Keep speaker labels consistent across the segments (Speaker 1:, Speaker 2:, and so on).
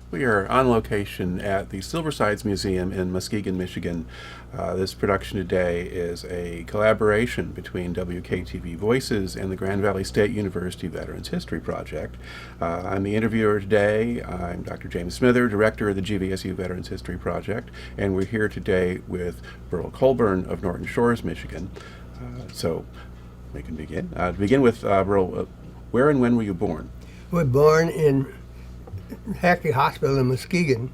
Speaker 1: We are on location at the Silversides Museum in Muskegon, Michigan. This production today is a collaboration between WKTV Voices and the Grand Valley State University Veterans History Project. I'm the interviewer today. I'm Dr. James Smither, director of the GVSU Veterans History Project, and we're here today with Burrill Colburn of Norton Shores, Michigan. So we can begin. To begin with, Burrill, where and when were you born?
Speaker 2: I was born in Hackley Hospital in Muskegon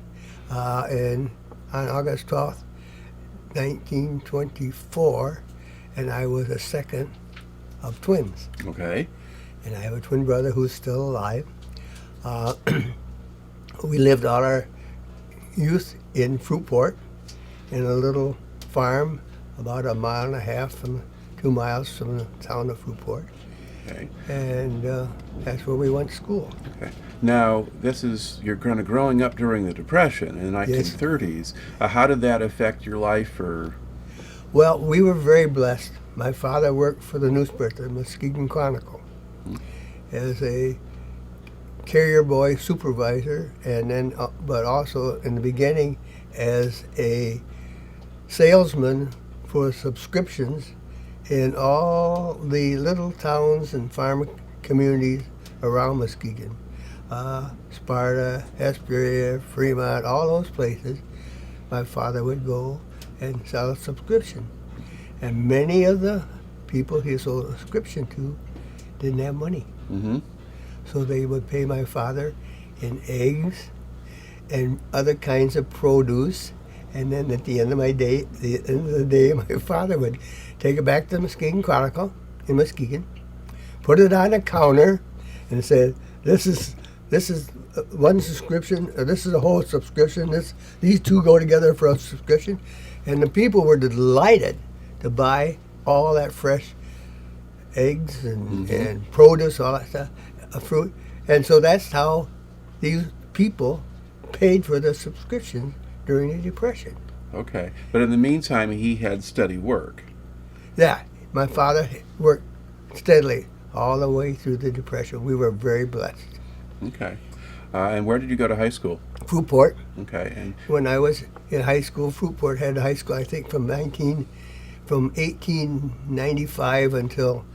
Speaker 2: on August 12th, 1924, and I was the second of twins.
Speaker 1: Okay.
Speaker 2: And I have a twin brother who's still alive. We lived all our youth in Fruitport, in a little farm about 1.5 miles from 2 miles from the town of Fruitport.
Speaker 1: Okay.
Speaker 2: And that's where we went to school.
Speaker 1: Okay. Now, you're kind of growing up during the Depression in the 1930s. Yes. How did that affect your life?
Speaker 2: Well, we were very blessed. My father worked for the newspaper, the Muskegon Chronicle, as a carrier boy supervisor, and then, but also in the beginning as a salesman for subscriptions in all the little towns and farm communities around Muskegon. Sparta, Hesperia, Fremont, all those places, my father would go and sell a subscription. And many of the people he sold a subscription to didn't have money.
Speaker 1: Mm-hmm. So
Speaker 2: they would pay my father in eggs and other kinds of produce. And then at the end of the day, my father would take it back to the Muskegon Chronicle in Muskegon, put it on a counter, and say, "This is one subscription, or this is a whole subscription. These two go together for a subscription." And the people were delighted to buy all that fresh eggs and produce, all that stuff, fruit. And so that's how these people paid for the subscription during the Depression.
Speaker 1: Okay. But in the meantime, he had steady work.
Speaker 2: Yeah. My father worked steadily all the way through the Depression. We were very blessed.
Speaker 1: Okay. And where did you go to high school?
Speaker 2: Fruitport.
Speaker 1: Okay. And
Speaker 2: when I was in high school, Fruitport had high school, I think, from 1895 until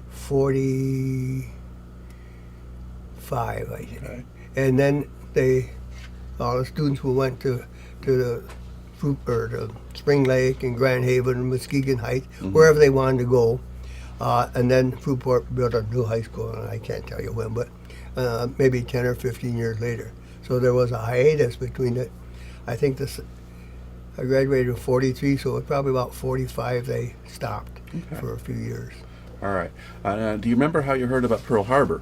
Speaker 2: 45, I think.
Speaker 1: Okay.
Speaker 2: And then all the students who went to the Spring Lake and Grand Haven and Muskegon Heights, wherever they wanted to go. And then Fruitport built a new high school, and I can't tell you when, but maybe 10 or 15 years later. So there was a hiatus between it. I think I graduated in 43, so it was probably about 45 they stopped for a few years.
Speaker 1: All right. Do you remember how you heard about Pearl Harbor?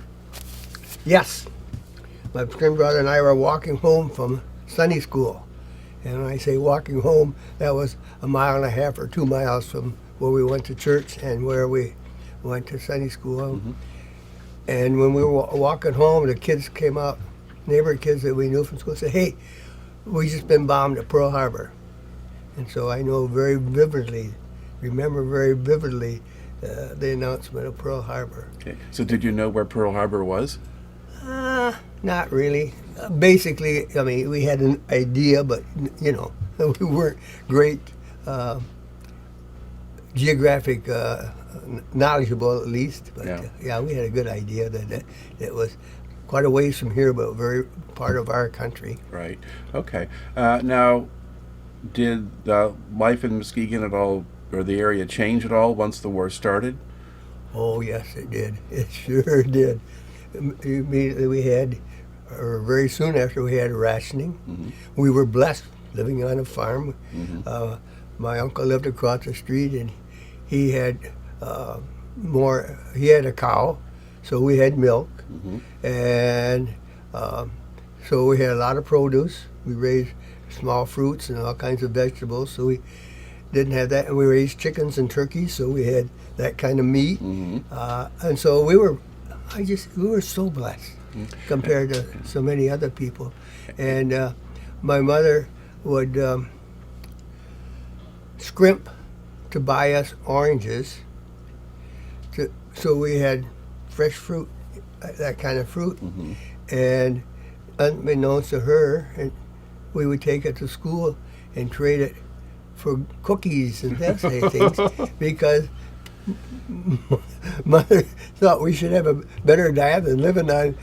Speaker 2: Yes. My twin brother and I were walking home from Sunday school. And when I say walking home, that was 1.5 miles or 2 miles from where we went to church and where we went to Sunday school.
Speaker 1: Mm-hmm.
Speaker 2: And when we were walking home, the kids came out, neighbor kids that we knew from school, said, "Hey, we just been bombed at Pearl Harbor." And so I remember very vividly, the announcement of Pearl Harbor.
Speaker 1: Okay. So did you know where Pearl Harbor was?
Speaker 2: Not really. Basically, I mean, we had an idea, but, we weren't great geographic knowledgeable, at least. But we had a good idea that it was quite a ways from here, but very part of our country.
Speaker 1: Right. Okay. Now, did the life in Muskegon at all, or the area, change at all once the war started?
Speaker 2: Oh, yes, it did. It sure did. Immediately we had, or very soon after, we had rationing.
Speaker 1: Mm-hmm.
Speaker 2: We were blessed living on a farm.
Speaker 1: Mm-hmm.
Speaker 2: My uncle lived across the street, and he had he had a cow, so we had milk.
Speaker 1: Mm-hmm.
Speaker 2: And so we had a lot of produce. We raised small fruits and all kinds of vegetables, so we didn't have that. And we raised chickens and turkeys, so we had that kind of meat.
Speaker 1: Mm-hmm.
Speaker 2: And so we were so blessed compared to so many other people. And my mother would scrimp to buy us oranges, so we had fresh fruit that kind of fruit. And unbeknownst to her, and we would take it to school and trade it for cookies and that sort of things, because Mother thought we should have a better diet than living on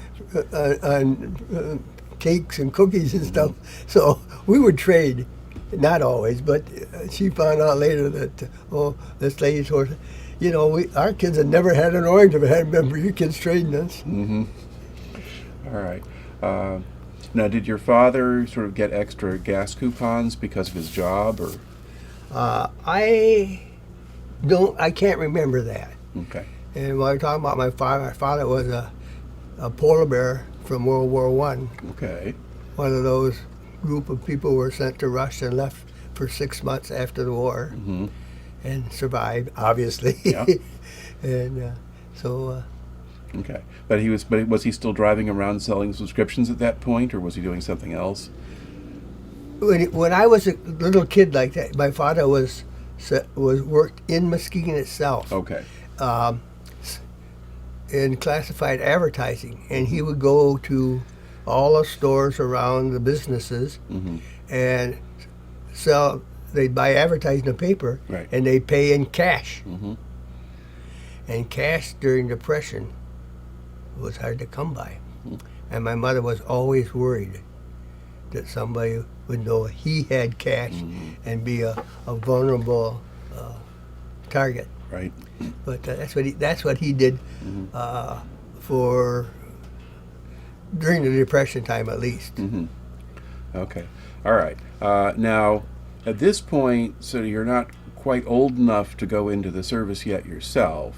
Speaker 2: cakes and cookies and stuff. So we would trade, not always, but she found out later that, this lady told her, you know, our kids had never had an orange if it hadn't been for you kids trading us.
Speaker 1: All right. Now, did your father sort of get extra gas coupons because of his job, or?
Speaker 2: I can't remember that.
Speaker 1: Okay.
Speaker 2: And when I talking about my father was a polar bear from World War I.
Speaker 1: Okay.
Speaker 2: One of those group of people who were sent to Russia and left for 6 months after the war, and survived, obviously.
Speaker 1: Yeah.
Speaker 2: And so.
Speaker 1: Okay. But was he still driving around selling subscriptions at that point, or was he doing something else?
Speaker 2: When I was a little kid like that, my father was worked in Muskegon itself.
Speaker 1: Okay.
Speaker 2: In classified advertising, and he would go to all the stores around the businesses and sell. They'd buy advertising in the paper,
Speaker 1: right,
Speaker 2: and they'd pay in cash. And cash during Depression was hard to come by, and my mother was always worried that somebody would know he had cash and be a vulnerable target.
Speaker 1: Right.
Speaker 2: But that's what he did for during the Depression time, at least.
Speaker 1: Okay. All right. Now, at this point, so you're not quite old enough to go into the service yet yourself.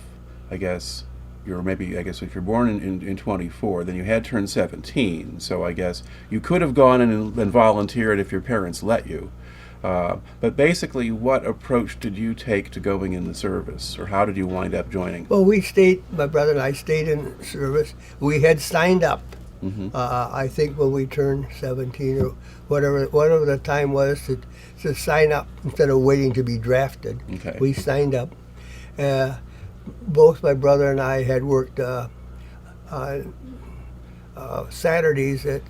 Speaker 1: I guess if you're born in 24, then you had turned 17. So I guess you could have gone in and volunteered if your parents let you. But basically, what approach did you take to going in the service, or how did you wind up joining?
Speaker 2: Well, my brother and I stayed in service. We had signed up, I think, when we turned 17 or whatever the time was to sign up instead of waiting to be drafted.
Speaker 1: Okay.
Speaker 2: We signed up. Both my brother and I had worked on Saturdays at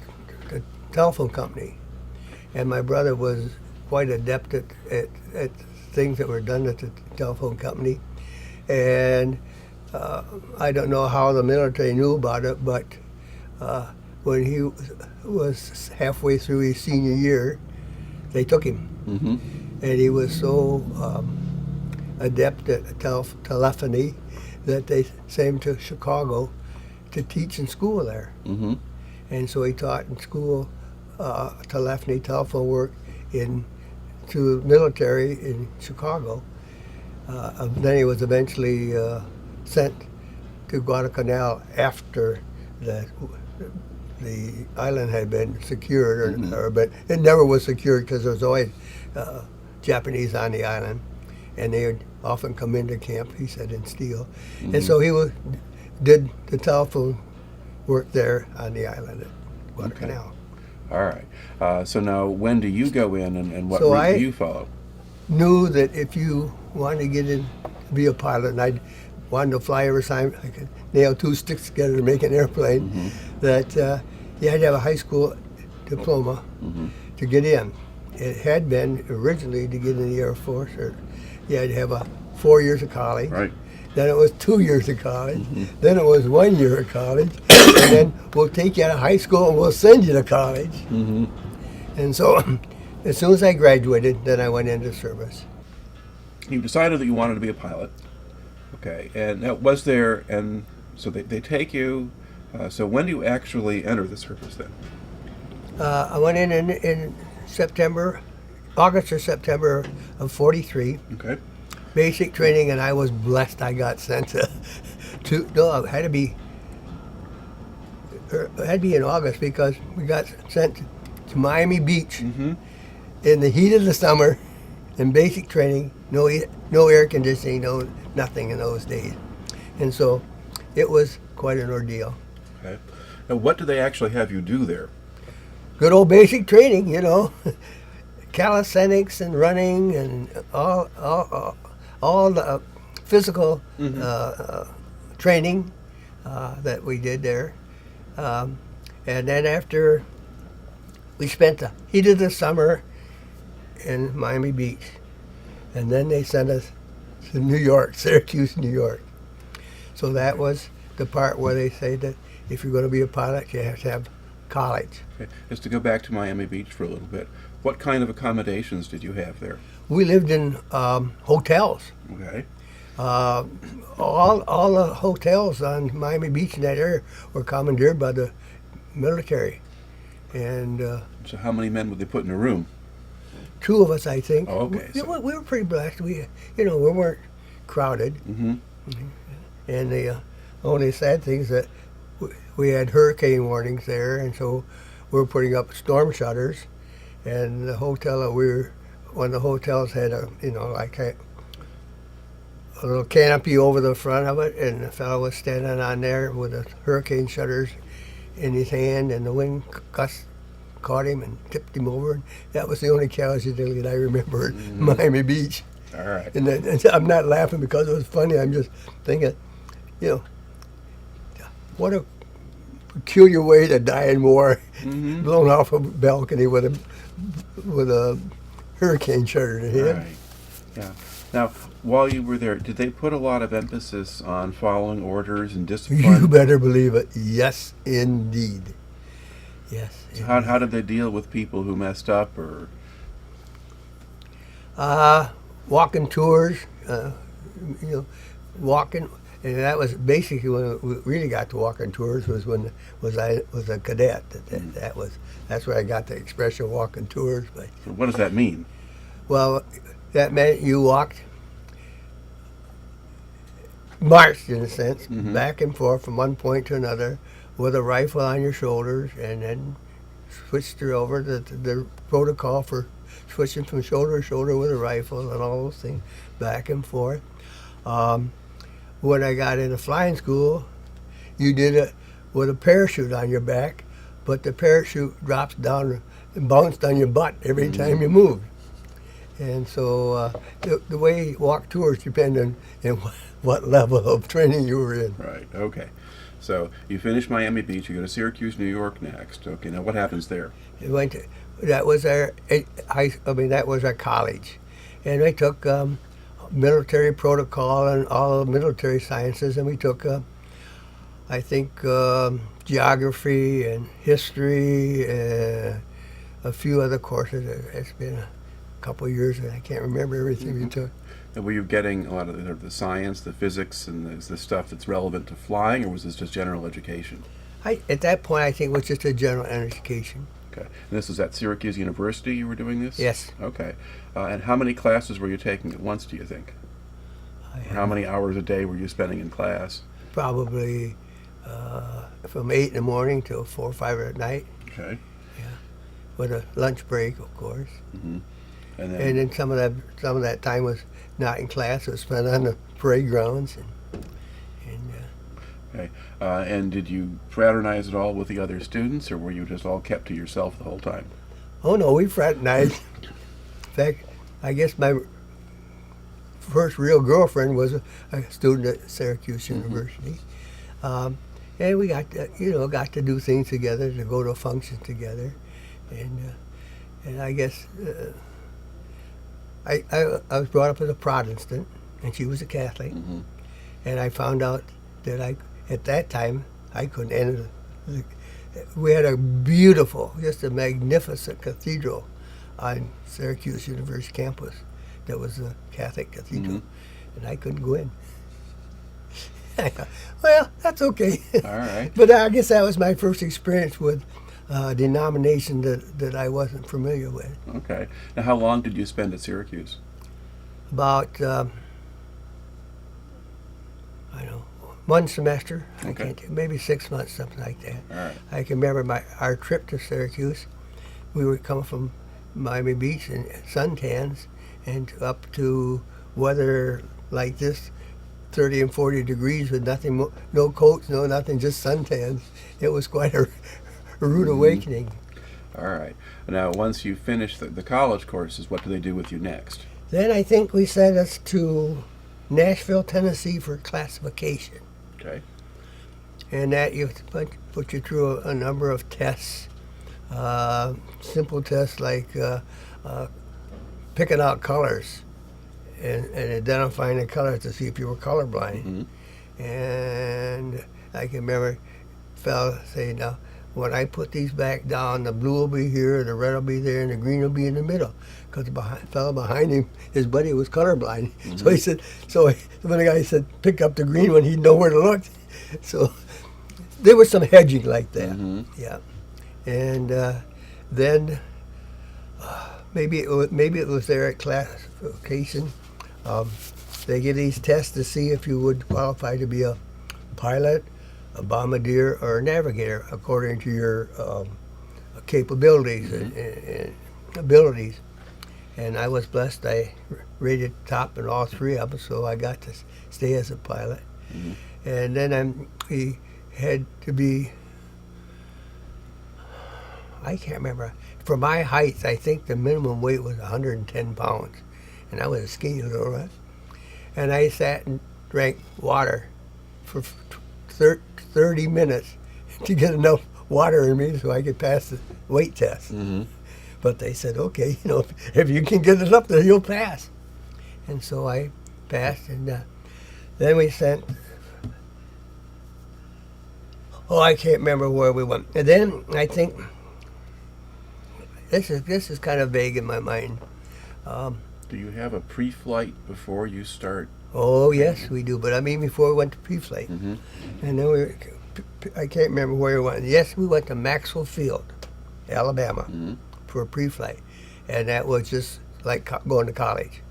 Speaker 2: the telephone company, and my brother was quite adept at things that were done at the telephone company. And I don't know how the military knew about it, but when he was halfway through his senior year, they took him. And he was so adept at telephony that they sent him to Chicago to teach in school there. And so he taught in school telephony, telephone work to the military in Chicago. Then he was eventually sent to Guadalcanal after the island had been secured, but it never was secured because there was always Japanese on the island, and they would often come into camp, he said, and steal. And so he did the telephone work there on the island at Guadalcanal.
Speaker 1: Okay. All right. So now, when do you go in, and what
Speaker 2: So
Speaker 1: route do you follow?
Speaker 2: Knew that if you wanted to get in to be a pilot, and I wanted to fly every time I could nail two sticks together to make an airplane, that you had to have a high school diploma to get in. It had been originally to get in the Air Force, or you had to have 4 years of college.
Speaker 1: Right.
Speaker 2: Then it was 2 years of college. Then it was 1 year of college. And then we'll take you out of high school and we'll send you to college. And so as soon as I graduated, then I went into service.
Speaker 1: You decided that you wanted to be a pilot. Okay. And now, so they take you, so when do you actually enter the service then?
Speaker 2: I went in September, August or September of 43.
Speaker 1: Okay.
Speaker 2: Basic training, and I was blessed I got sent it had to be in August, because we got sent to Miami Beach in the heat of the summer in basic training, no air conditioning, no nothing in those days. And so it was quite an ordeal.
Speaker 1: Okay. Now, what do they actually have you do there?
Speaker 2: Good old basic training, calisthenics and running and all the physical training, that we did there. And then after we spent the heat of the summer in Miami Beach, and then they sent us to New York, Syracuse, New York. So that was the part where they say that if you're going to be a pilot, you have to have college.
Speaker 1: Okay. Just to go back to Miami Beach for a little bit, what kind of accommodations did you have there?
Speaker 2: We lived in hotels.
Speaker 1: Okay.
Speaker 2: All the hotels on Miami Beach in that area were commandeered by the military. And
Speaker 1: So how many men would they put in a room?
Speaker 2: 2 of us, I think.
Speaker 1: Oh, okay.
Speaker 2: We were pretty blessed. We weren't crowded.
Speaker 1: Mm-hmm.
Speaker 2: And the only sad thing is that we had hurricane warnings there, and so we were putting up storm shutters. And the hotel that one of the hotels had a little canopy over the front of it, and the fellow was standing on there with the hurricane shutters in his hand, and the wind gust caught him and tipped him over. And that was the only casualty that I remember at Miami Beach.
Speaker 1: All right.
Speaker 2: And I'm not laughing because it was funny. I'm just thinking, what a peculiar way to die in war, blown off a balcony with a hurricane shutter in the head.
Speaker 1: Right. Yeah. Now, while you were there, did they put a lot of emphasis on following orders and discipline?
Speaker 2: You better believe it. Yes, indeed. Yes.
Speaker 1: So how did they deal with people who messed up or?
Speaker 2: Walking tours, walking, and that was basically when we really got to walking tours was when I was a cadet. That's where I got the expression walking tours. But
Speaker 1: So what does that mean?
Speaker 2: well, that meant you marched in a sense, back and forth from one point to another with a rifle on your shoulders, and then switched her over to the protocol for switching from shoulder to shoulder with a rifle and all those things, back and forth. When I got into flying school, you did it with a parachute on your back, but the parachute drops down and bounced on your butt every time you moved. And so the way you walk tours depend on what level of training you were in.
Speaker 1: Right. Okay. So you finish Miami Beach. You go to Syracuse, New York next. Okay. Now what happens there?
Speaker 2: That was our college, and we took military protocol and all the military sciences, and we took I think geography and history and a few other courses. It's been a couple of years and I can't remember everything we took.
Speaker 1: And were you getting a lot of the science, the physics, and the stuff that's relevant to flying, or was this just general education?
Speaker 2: At that point, I think it was just a general education.
Speaker 1: Okay. And this was at Syracuse University you were doing this?
Speaker 2: Yes.
Speaker 1: Okay. And how many classes were you taking at once, do you think? Or how many hours a day were you spending in class?
Speaker 2: Probably from 8 in the morning till 4 or 5 at night.
Speaker 1: Okay.
Speaker 2: Yeah. With a lunch break, of course.
Speaker 1: Mm-hmm.
Speaker 2: And then some of that time was not in class. It was spent on the parade grounds.
Speaker 1: Okay. And did you fraternize at all with the other students, or were you just all kept to yourself the whole time?
Speaker 2: Oh no, we fraternized. In fact, I guess my first real girlfriend was a student at Syracuse University, and we got to do things together, to go to a function together, and I guess I was brought up as a Protestant, and she was a Catholic, and I found out that at that time I couldn't enter. We had a beautiful, just a magnificent cathedral on Syracuse University campus that was a Catholic cathedral, and I couldn't go in. I thought, well, that's okay.
Speaker 1: All right.
Speaker 2: But I guess that was my first experience with a denomination that I wasn't familiar with.
Speaker 1: Okay. Now, how long did you spend at Syracuse?
Speaker 2: About, I don't know, 1 semester.
Speaker 1: Okay.
Speaker 2: I can't, maybe 6 months, something like that.
Speaker 1: All right.
Speaker 2: I can remember our trip to Syracuse. We were coming from Miami Beach and suntans and up to weather like this, 30 and 40 degrees with nothing, no coats, no nothing, just suntans. It was quite a rude awakening.
Speaker 1: All right. Now, once you finish the college courses, what do they do with you next?
Speaker 2: Then I think we sent us to Nashville, Tennessee for classification.
Speaker 1: Okay.
Speaker 2: and that you put you through a number of tests, simple tests like picking out colors and identifying the colors to see if you were colorblind.
Speaker 1: Mm-hmm.
Speaker 2: And I can remember a fella saying, now, when I put these back down, the blue will be here, the red will be there, and the green will be in the middle. Because the fellow behind him, his buddy was colorblind. Mm-hmm. So he said, when the guy said, pick up the green one, he'd know where to look. So there was some hedging like that. Mm-hmm. Yeah. And then maybe it was there at classification. They give these tests to see if you would qualify to be a pilot, a bombardier, or a navigator according to your capabilities and abilities. And I was blessed. I rated top in all three of them, so I got to stay as a pilot. Mm-hmm. And then we had to be, I can't remember. For my height, I think the minimum weight was 110 pounds. And I was a skinny little rat. And I sat and drank water for 30 minutes to get enough water in me so I could pass the weight test. Mm-hmm. But they said, okay, if you can get it up there, you'll pass. And so I passed, and then we sent, I can't remember where we went. And then I think, this is kind of vague in my mind.
Speaker 1: Do you have a pre-flight before you start?
Speaker 2: Oh, yes, we do. But I mean before we went to pre-flight. Mm-hmm. And then I can't remember where we went. Yes, we went to Maxwell Field, Alabama, mm-hmm. for a pre-flight. And that was just like going to college.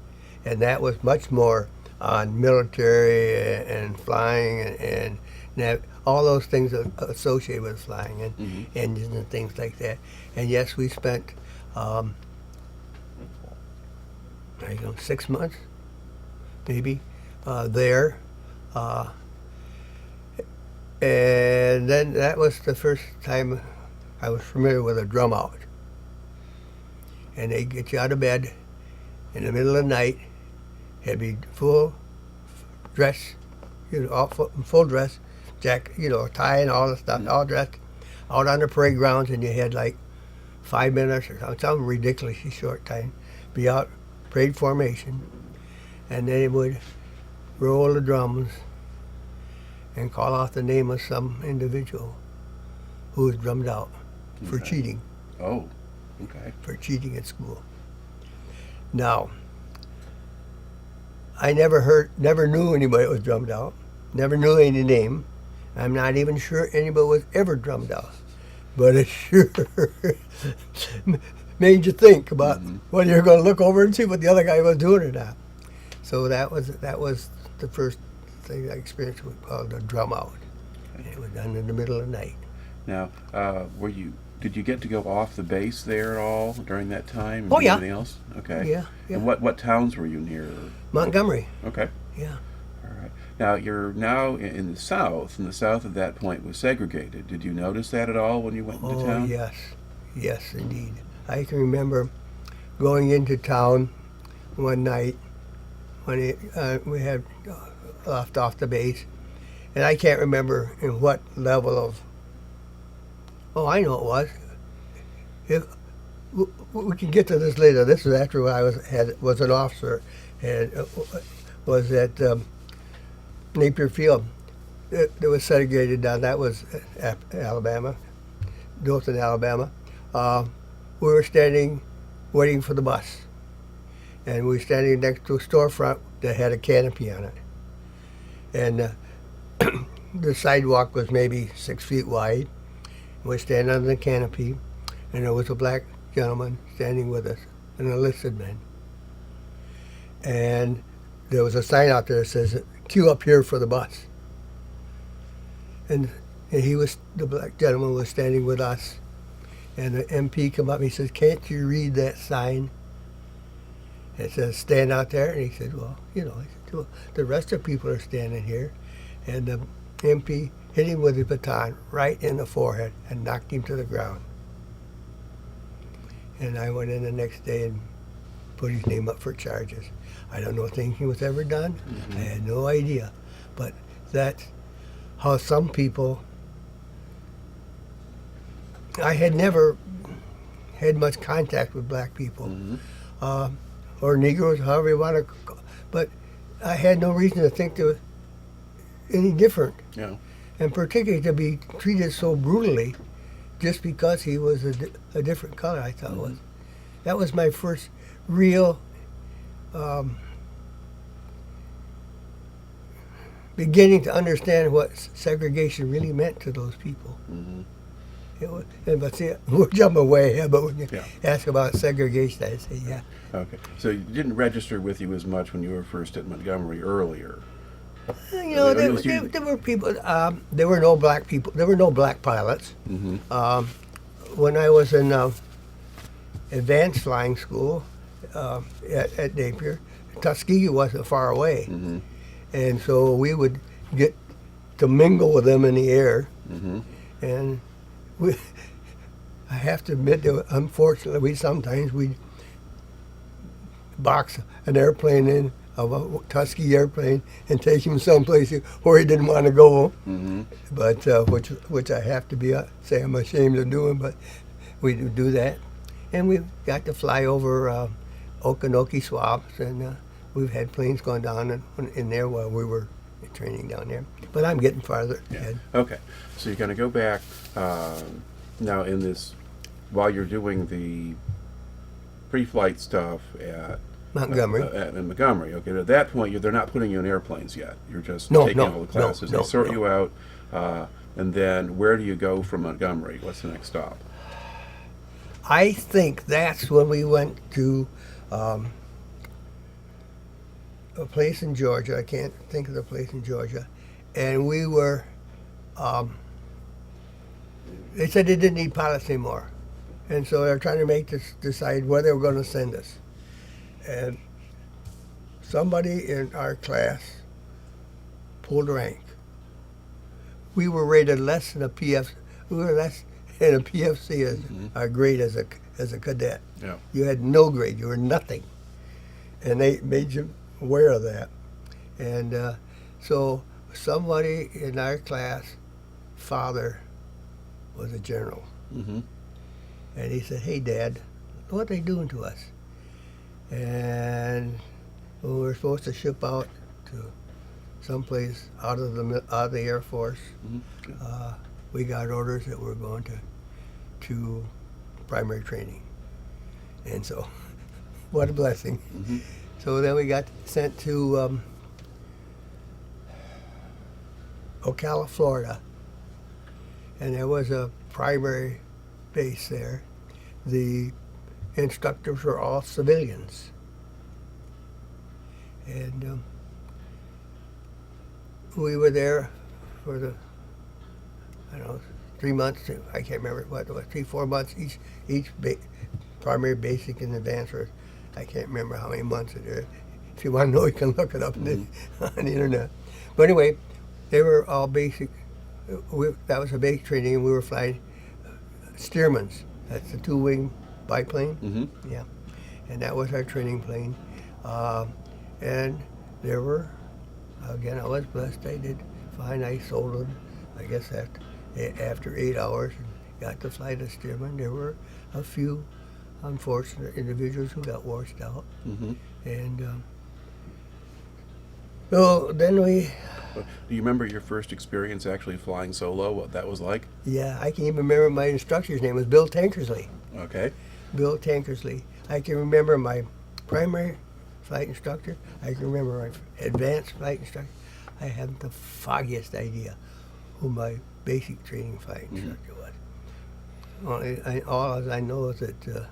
Speaker 2: And that was much more on military and flying and all those things associated with flying and mm-hmm. engines and things like that. And yes, we spent 6 months, maybe, there. And then that was the first time I was familiar with a drum out. And they get you out of bed in the middle of the night, had be full dress, full dress, jacket, tie and all the stuff, all dressed, out on the parade grounds, and you had like 5 minutes or something ridiculously short time, be out parade formation, and they would roll the drums and call out the name of some individual who was drummed out for cheating.
Speaker 1: Oh, okay.
Speaker 2: For cheating at school. Now, I never knew anybody that was drummed out, never knew any name. I'm not even sure anybody was ever drummed out, but it sure made you think about mm-hmm. whether you're going to look over and see what the other guy was doing or not. So that was the first thing I experienced was called a drum out. And it was done in the middle of the night.
Speaker 1: Now, did you get to go off the base there at all during that time?
Speaker 2: Oh, yeah.
Speaker 1: Anything else? Okay.
Speaker 2: Yeah.
Speaker 1: And what towns were you near?
Speaker 2: Montgomery.
Speaker 1: Okay.
Speaker 2: Yeah.
Speaker 1: All right. Now, you're now in the South, and the South at that point was segregated. Did you notice that at all when you went into town?
Speaker 2: Oh, yes. Yes, indeed. I can remember going into town one night when we had left off the base, and I can't remember in what level of. Oh, I know it was. We can get to this later. This was after I was an officer and was at Napier Field. It was segregated down. That was Alabama, Dothan, Alabama. We were standing, waiting for the bus, and we were standing next to a storefront that had a canopy on it, and the sidewalk was maybe 6 feet wide. We standing under the canopy, and there was a black gentleman standing with us, an enlisted man. And there was a sign out there that says, "Queue up here for the bus." And the black gentleman was standing with us. And the MP come up and he says, "Can't you read that sign?" It says, "Stand out there." And he said, "Well, the rest of the people are standing here." And the MP hit him with his baton right in the forehead and knocked him to the ground. And I went in the next day and put his name up for charges. I don't know if anything was ever done. Mm-hmm. I had no idea. But that's how some people, I had never had much contact with black people, or Negroes, however you want to, but I had no reason to think they were any different.
Speaker 1: Yeah.
Speaker 2: And particularly to be treated so brutally just because he was a different color, I thought was. That was my first real beginning to understand what segregation really meant to those people. It was, but see, we're jumping way ahead, but when you ask about segregation, I say, yeah.
Speaker 1: Okay. So it didn't register with you as much when you were first at Montgomery earlier.
Speaker 2: You know, there were people, there were no black people, there were no black pilots. When I was in advanced flying school at Napier, Tuskegee wasn't far away. And so we would get to mingle with them in the air. And I have to admit that unfortunately sometimes we'd box an airplane in, of a Tuskegee airplane, and take him someplace where he didn't want to go. But which I have to say I'm ashamed of doing, but we do that. And we got to fly over Okanoki swamps, and we've had planes going down in there while we were training down there. But I'm getting farther ahead.
Speaker 1: Okay, so you're going to go back now in this, while you're doing the pre-flight stuff at
Speaker 2: Montgomery.
Speaker 1: In Montgomery. Okay, at that point, they're not putting you in airplanes yet. You're just
Speaker 2: No,
Speaker 1: taking all the classes.
Speaker 2: no,
Speaker 1: They sort you out, and then where do you go from Montgomery? What's the next stop?
Speaker 2: I think that's when we went to a place in Georgia. I can't think of the place in Georgia. And we were, they said they didn't need pilots anymore. And so they're trying to decide where they were going to send us. And somebody in our class pulled rank. We were rated less than a PF. We were less in a PFC as our grade as a cadet.
Speaker 1: Yeah.
Speaker 2: You had no grade. You were nothing, and they made you aware of that. And so somebody in our class, father, was a general, and he said, "Hey, Dad, what are they doing to us?" And we were supposed to ship out to someplace out of the Air Force. We got orders that we're going to primary training, and so what a blessing. So then we got sent to Ocala, Florida, and there was a primary base there. The instructors were all civilians, and we were there for the, I don't know, 3 months. I can't remember what it was, 3-4 months each primary, basic, and advanced. Or I can't remember how many months it is. If you want to know, you can look it up on the internet. But anyway, they were all basic. That was a basic training, and we were flying Stearmans. That's the 2-wing biplane. Yeah, and that was our training plane. And there were, again, I was blessed. I did fine. I sold them, I guess, after 8 hours, and got to fly the Stearman. There were a few unfortunate individuals who got washed out. And so then we...
Speaker 1: Do you remember your first experience actually flying solo, what that was like?
Speaker 2: Yeah, I can even remember my instructor's name was Bill Tankersley.
Speaker 1: Okay.
Speaker 2: Bill Tankersley. I can remember my primary flight instructor. I can remember my advanced flight instructor. I haven't the foggiest idea who my basic training flight instructor was. All I know is that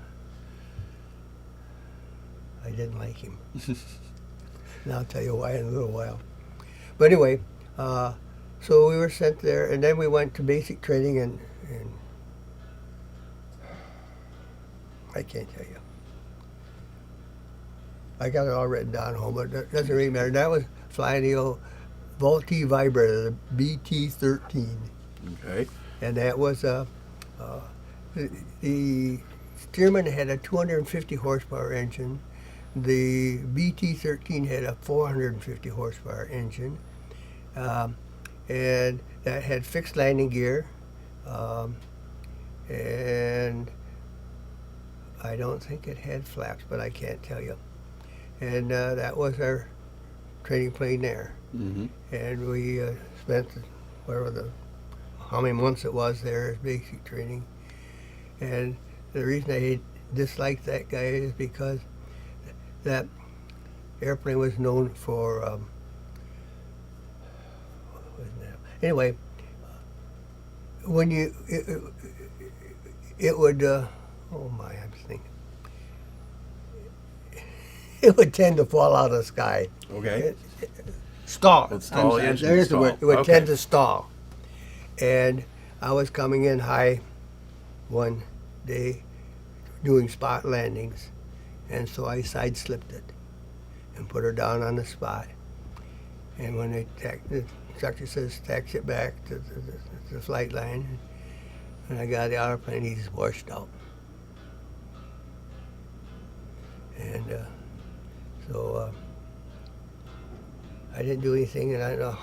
Speaker 2: I didn't like him. And I'll tell you why in a little while. But anyway, so we were sent there, and then we went to basic training, and I can't tell you. I got it all written down at home, but it doesn't really matter. That was flying the old Vultee vibrator, the BT-13.
Speaker 1: Okay.
Speaker 2: And that was the Stearman had a 250 horsepower engine. The BT-13 had a 450 horsepower engine. and that had fixed landing gear, and I don't think it had flaps, but I can't tell you. And that was our training plane there.
Speaker 1: Mm-hmm.
Speaker 2: And we spent how many months it was there as basic training. And the reason I disliked that guy is because that airplane was known for anyway, when it would I'm thinking it would tend to fall out of the sky.
Speaker 1: Okay.
Speaker 2: Stall.
Speaker 1: It'd stall,
Speaker 2: I'm sorry,
Speaker 1: the engine
Speaker 2: there's the
Speaker 1: stall.
Speaker 2: word. It would
Speaker 1: Okay.
Speaker 2: tend to stall. And I was coming in high one day doing spot landings, and so I side slipped it and put her down on the spot. And when the instructor says taxi it back to the flight line, and I got out of the plane, he's washed out. And so I didn't do anything, and I know.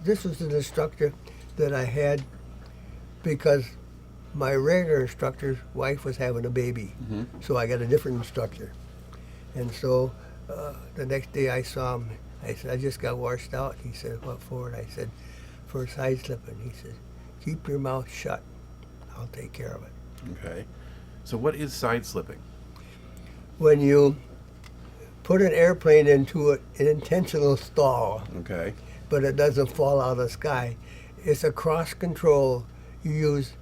Speaker 2: This was an instructor that I had because my regular instructor's wife was having a baby,
Speaker 1: Mm-hmm.
Speaker 2: so I got a different instructor. And so the next day I saw him. I said, I just got washed out. He said, what for? And I said, for side slipping. He said, keep your mouth shut. I'll take care of it.
Speaker 1: Okay. So what is side slipping?
Speaker 2: When you put an airplane into an intentional stall,
Speaker 1: Okay.
Speaker 2: but it doesn't fall out of the sky, it's a cross control. You use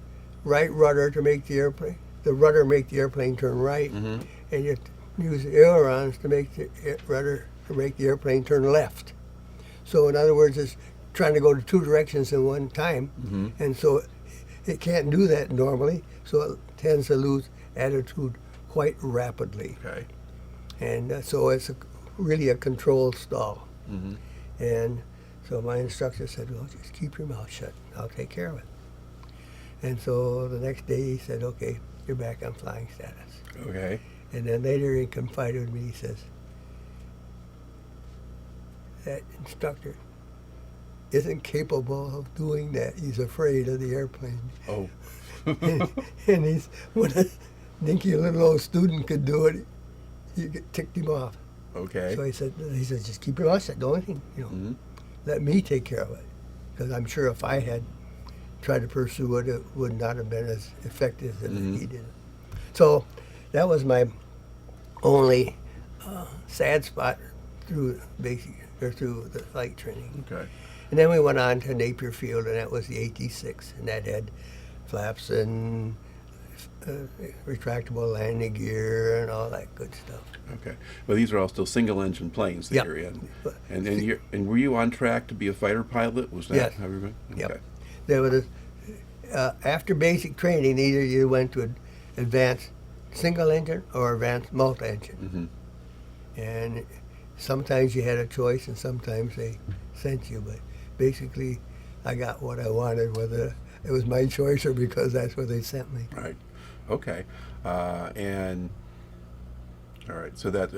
Speaker 2: right rudder to make the airplane turn right,
Speaker 1: Mm-hmm.
Speaker 2: and you use ailerons to make the rudder to make the airplane turn left. So in other words, it's trying to go to two directions in one time,
Speaker 1: Mm-hmm.
Speaker 2: and so it can't do that normally, so it tends to lose attitude quite rapidly.
Speaker 1: Okay.
Speaker 2: And so it's really a controlled stall.
Speaker 1: Mm-hmm.
Speaker 2: And so my instructor said, well, just keep your mouth shut. I'll take care of it. And so the next day he said, okay, you're back on flying status.
Speaker 1: Okay.
Speaker 2: And then later he confided with me, he says, that instructor isn't capable of doing that. He's afraid of the airplane.
Speaker 1: Oh.
Speaker 2: And he's, when a dinky little old student could do it, you ticked him off.
Speaker 1: Okay.
Speaker 2: So he said, just keep your mouth shut. Don't anything,
Speaker 1: Mm-hmm.
Speaker 2: let me take care of it. Because I'm sure if I had tried to pursue it, it would not have been as effective as
Speaker 1: Mhm.
Speaker 2: he did it. So that was my only sad spot through through the flight training.
Speaker 1: Okay.
Speaker 2: And then we went on to Napier Field, and that was the AT-6, and that had flaps and retractable landing gear and all that good stuff.
Speaker 1: Okay. Well, these are all still single-engine planes that
Speaker 2: Yep.
Speaker 1: you're in.
Speaker 2: But-
Speaker 1: And were you on track to be a fighter pilot? Was that
Speaker 2: Yes.
Speaker 1: how you were? Okay.
Speaker 2: Yep. There was after basic training, either you went to advanced single engine or advanced multi-engine.
Speaker 1: Mm-hmm.
Speaker 2: And sometimes you had a choice, and sometimes they sent you. But basically, I got what I wanted, whether it was my choice or because that's what they sent me.
Speaker 1: Right. Okay. And all right. So that's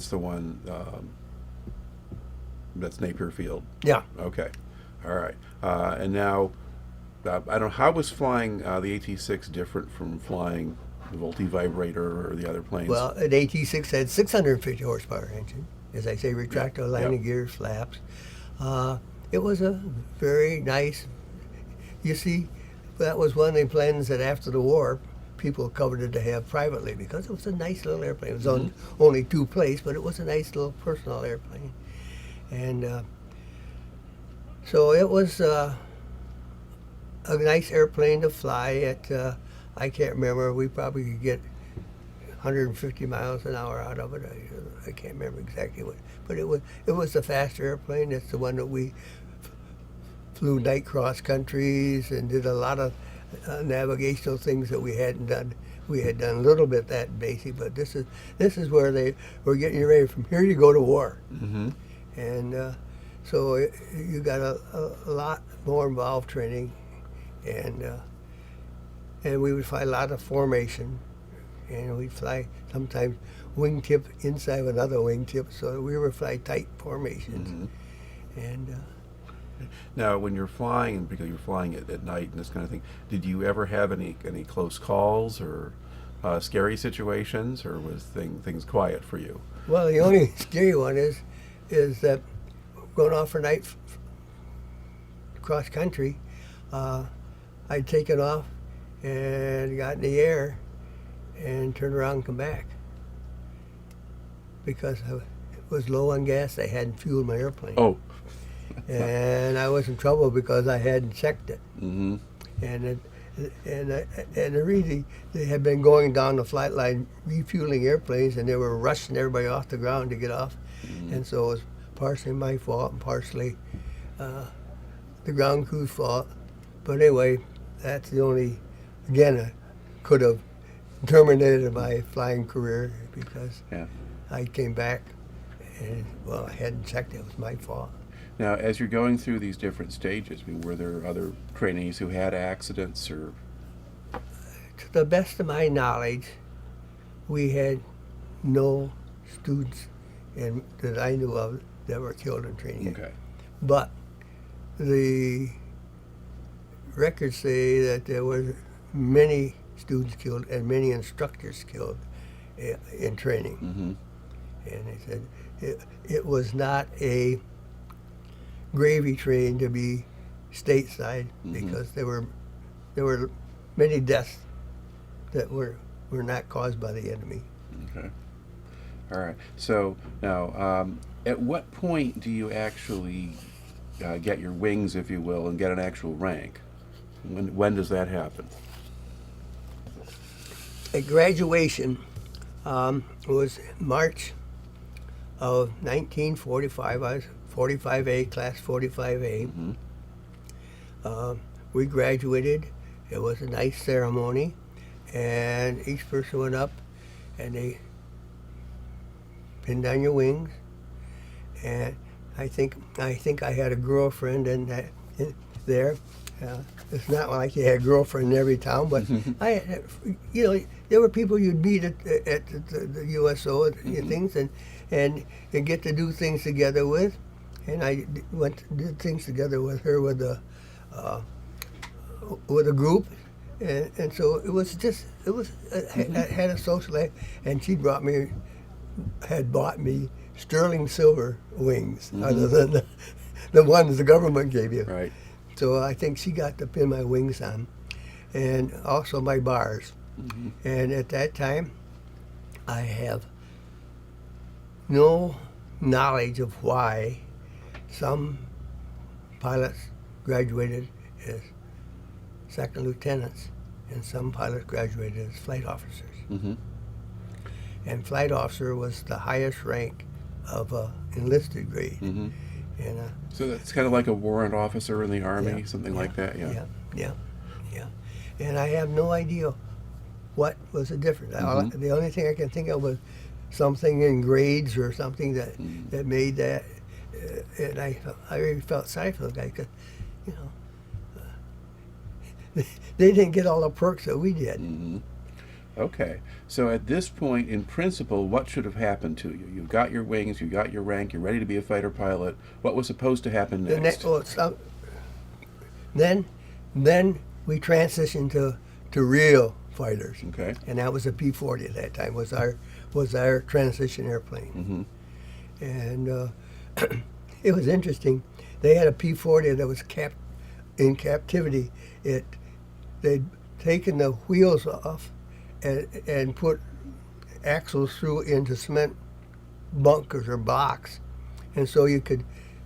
Speaker 1: the one. That's Napier Field.
Speaker 2: Yeah.
Speaker 1: Okay. All right. And now, I don't know, how was flying the AT-6 different from flying the Multi-Vibrator or the other planes?
Speaker 2: Well, an AT-6 had 650 horsepower engine. As I say, retractable landing gears, flaps. It was a very nice. You see, that was one of the planes that after the war, people coveted to have privately because it was a nice little airplane. It was on only two planes, but it was a nice little personal airplane. And so it was a nice airplane to fly at, I can't remember, we probably could get 150 miles an hour out of it. I can't remember exactly what, but it was a faster airplane. It's the one that we flew night cross countries and did a lot of navigational things that we hadn't done. We had done a little bit that basic, but this is where they were getting you ready. From here you go to war.
Speaker 1: Mm-hmm.
Speaker 2: And so you got a lot more involved training, and we would fly a lot of formation, and we'd fly sometimes wingtip inside of another wingtip, so we would fly tight formations.
Speaker 1: Mm-hmm.
Speaker 2: And
Speaker 1: Now, when you're flying, and particularly you're flying at night and this kind of thing, did you ever have any close calls or scary situations, or was things quiet for you?
Speaker 2: well, the only scary one is that going off for night cross country, I'd taken off and got in the air and turned around and come back because I was low on gas. I hadn't fueled my airplane.
Speaker 1: Oh.
Speaker 2: And I was in trouble because I hadn't checked it.
Speaker 1: Mm-hmm.
Speaker 2: And really, they had been going down the flight line refueling airplanes, and they were rushing everybody off the ground to get off.
Speaker 1: Mm-hmm.
Speaker 2: And so it was partially my fault and partially the ground crew's fault. But anyway, that's the only, again, I could have terminated my flying career because I came back and, well, I hadn't checked it. It was my fault.
Speaker 1: Now, as you're going through these different stages, I mean, were there other trainees who had accidents or?
Speaker 2: To the best of my knowledge, we had no students that I knew of that were killed in training.
Speaker 1: Okay.
Speaker 2: But the records say that there were many students killed and many instructors killed in training.
Speaker 1: Mm-hmm.
Speaker 2: And they said it was not a gravy train to be stateside because there were many deaths that were not caused by the enemy.
Speaker 1: Okay. All right. So now, at what point do you actually get your wings, if you will, and get an actual rank? When does that happen?
Speaker 2: At graduation was March of 1945. I was 45A, class 45A.
Speaker 1: Mm-hmm.
Speaker 2: We graduated. It was a nice ceremony, and each person went up, and they pinned down your wings. And I think I had a girlfriend there. It's not like you had a girlfriend in every town, but there were people you'd meet at the USO and things, and you get to do things together with. And I did things together with her with a group, and so I had a social life, and she had bought me sterling silver wings, other than the ones the government gave you.
Speaker 1: Right.
Speaker 2: So I think she got to pin my wings on, and also my bars.
Speaker 1: Mm-hmm.
Speaker 2: And at that time, I have no knowledge of why some pilots graduated as second lieutenants and some pilots graduated as flight officers.
Speaker 1: Mm-hmm.
Speaker 2: And flight officer was the highest rank of enlisted grade.
Speaker 1: Mm-hmm.
Speaker 2: And
Speaker 1: so that's kind of like a warrant officer in the Army, something like that,
Speaker 2: yeah. And I have no idea what was the difference.
Speaker 1: Mm-hmm.
Speaker 2: The only thing I can think of was something in grades or something that made that. And I really felt sorry for the guy because, they didn't get all the perks that we did.
Speaker 1: Mm-hmm. Okay. So at this point, in principle, what should have happened to you? You've got your wings, you got your rank, you're ready to be a fighter pilot. What was supposed to happen next?
Speaker 2: Then we transitioned to real fighters.
Speaker 1: Okay.
Speaker 2: And that was a P-40 at that time, was our transition airplane.
Speaker 1: Mm-hmm.
Speaker 2: And it was interesting. They had a P-40 that was in captivity. They'd taken the wheels off and put axles through into cement bunkers or blocks, and so you could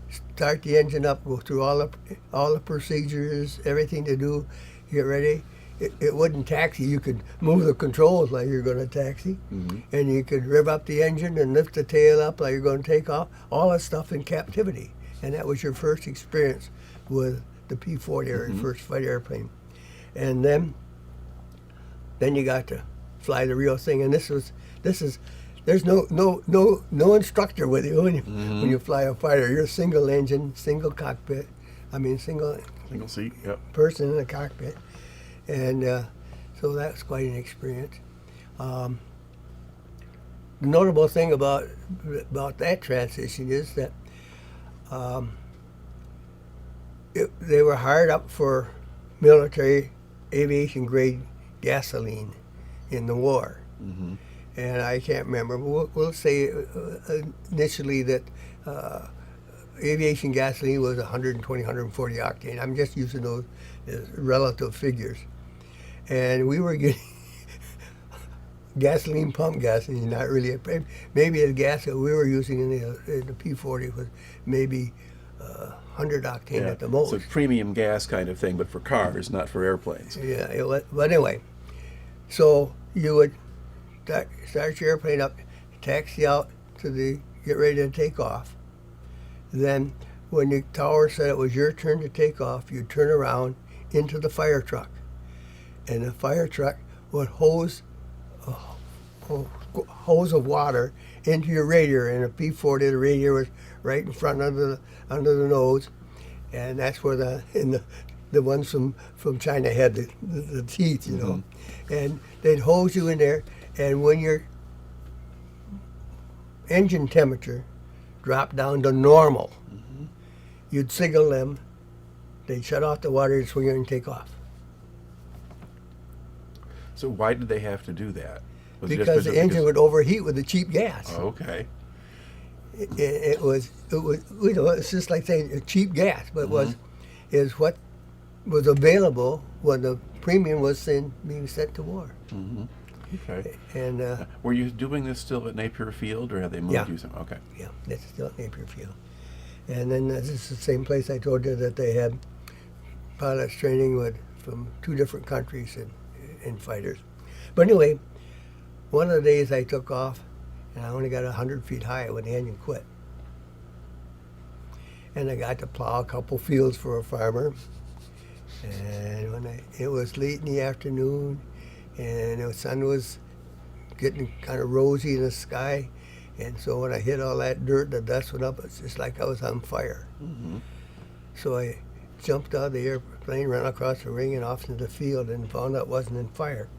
Speaker 2: start the engine up, go through all the procedures, everything to do, get ready. It wouldn't taxi. You could move the controls like you're going to taxi, and you could rev up the engine and lift the tail up like you're going to take off. All that stuff in captivity, and that was your first experience with the P-40, or your first fighter airplane. And then you got to fly the real thing, and there's no instructor with you when you fly a fighter. You're a single engine, single cockpit. Single
Speaker 1: seat. Yep.
Speaker 2: person in the cockpit, and so that's quite an experience. The notable thing about that transition is that they were hired up for military aviation grade gasoline in the war.
Speaker 1: Mm-hmm.
Speaker 2: And I can't remember. We'll say initially that aviation gasoline was 120, 140 octane. I'm just using those as relative figures. And we were getting gasoline pump gasoline, not really. Maybe the gas that we were using in the P-40 was maybe 100 octane at the most.
Speaker 1: So premium gas kind of thing, but for cars, not for airplanes.
Speaker 2: Yeah, but anyway, so you would start your airplane up, taxi out get ready to take off. Then when the tower said it was your turn to take off, you'd turn around into the fire truck. And the fire truck would hose of water into your radiator. And a P-40, the radiator was right in front under the nose. And that's where the ones from China had the teeth, you know. Mm-hmm. And they'd hose you in there. And when your engine temperature dropped down to normal, mm-hmm. you'd signal them. They'd shut off the water and swing in and take off.
Speaker 1: So why did they have to do that?
Speaker 2: Because the engine would overheat with the cheap gas.
Speaker 1: Oh, okay.
Speaker 2: It was you know, it's just like saying cheap gas, but
Speaker 1: mm-hmm.
Speaker 2: is what was available when the premium was being sent to war.
Speaker 1: Mm-hmm. Okay.
Speaker 2: And
Speaker 1: were you doing this still at Napier Field, or had they moved you some? Okay.
Speaker 2: Yeah, that's still at Napier Field. And then this is the same place I told you that they had pilots training from 2 different countries and fighters. But anyway, one of the days I took off, and I only got 100 feet high when the engine quit. And I got to plow a couple fields for a farmer. And it was late in the afternoon, and the sun was getting kind of rosy in the sky. And so when I hit all that dirt, the dust went up. It's just like I was on fire. Mm-hmm. So I jumped out of the airplane, ran across the ring and off into the field, and found out it wasn't in fire.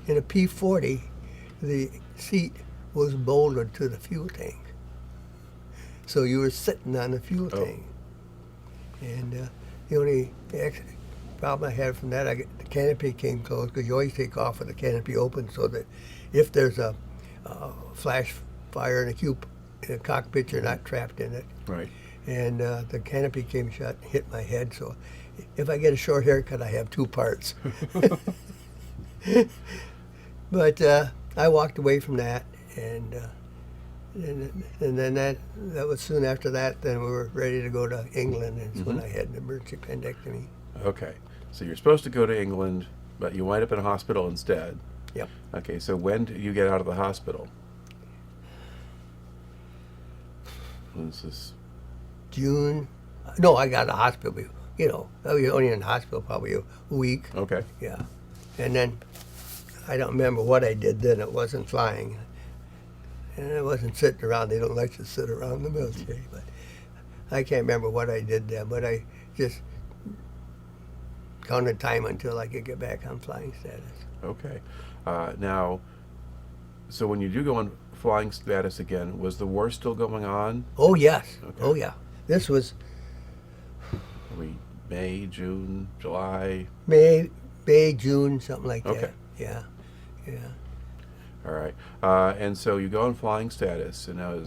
Speaker 2: In a P-40, the seat was bolted to the fuel tank. So you were sitting on the fuel tank. And the only problem I had from that, the canopy came closed, because you always take off with the canopy open so that if there's a flash fire in the cockpit, you're not trapped in it.
Speaker 1: Right.
Speaker 2: And the canopy came shut, hit my head, so if I get a short haircut, I have 2 parts. But I walked away from that, and then that was soon after that. Then we were ready to go to England, and that's when I had an emergency appendectomy.
Speaker 1: Okay, so you're supposed to go to England, but you wind up in a hospital instead.
Speaker 2: Yep.
Speaker 1: Okay, so when did you get out of the hospital? This is
Speaker 2: June. No, I got out of the hospital. You know, I was only in the hospital probably a week.
Speaker 1: Okay.
Speaker 2: Yeah, and then I don't remember what I did then. It wasn't flying. And I wasn't sitting around. They don't let you sit around in the military. But I can't remember what I did then. But I just counted time until I could get back on flying status.
Speaker 1: Okay. Now, so when you do go on flying status again, was the war still going on?
Speaker 2: Oh, yes.
Speaker 1: Okay.
Speaker 2: Oh, yeah. This was
Speaker 1: May, June, July?
Speaker 2: May, June, something like that.
Speaker 1: Okay.
Speaker 2: Yeah.
Speaker 1: All right. And so you go on flying status, and now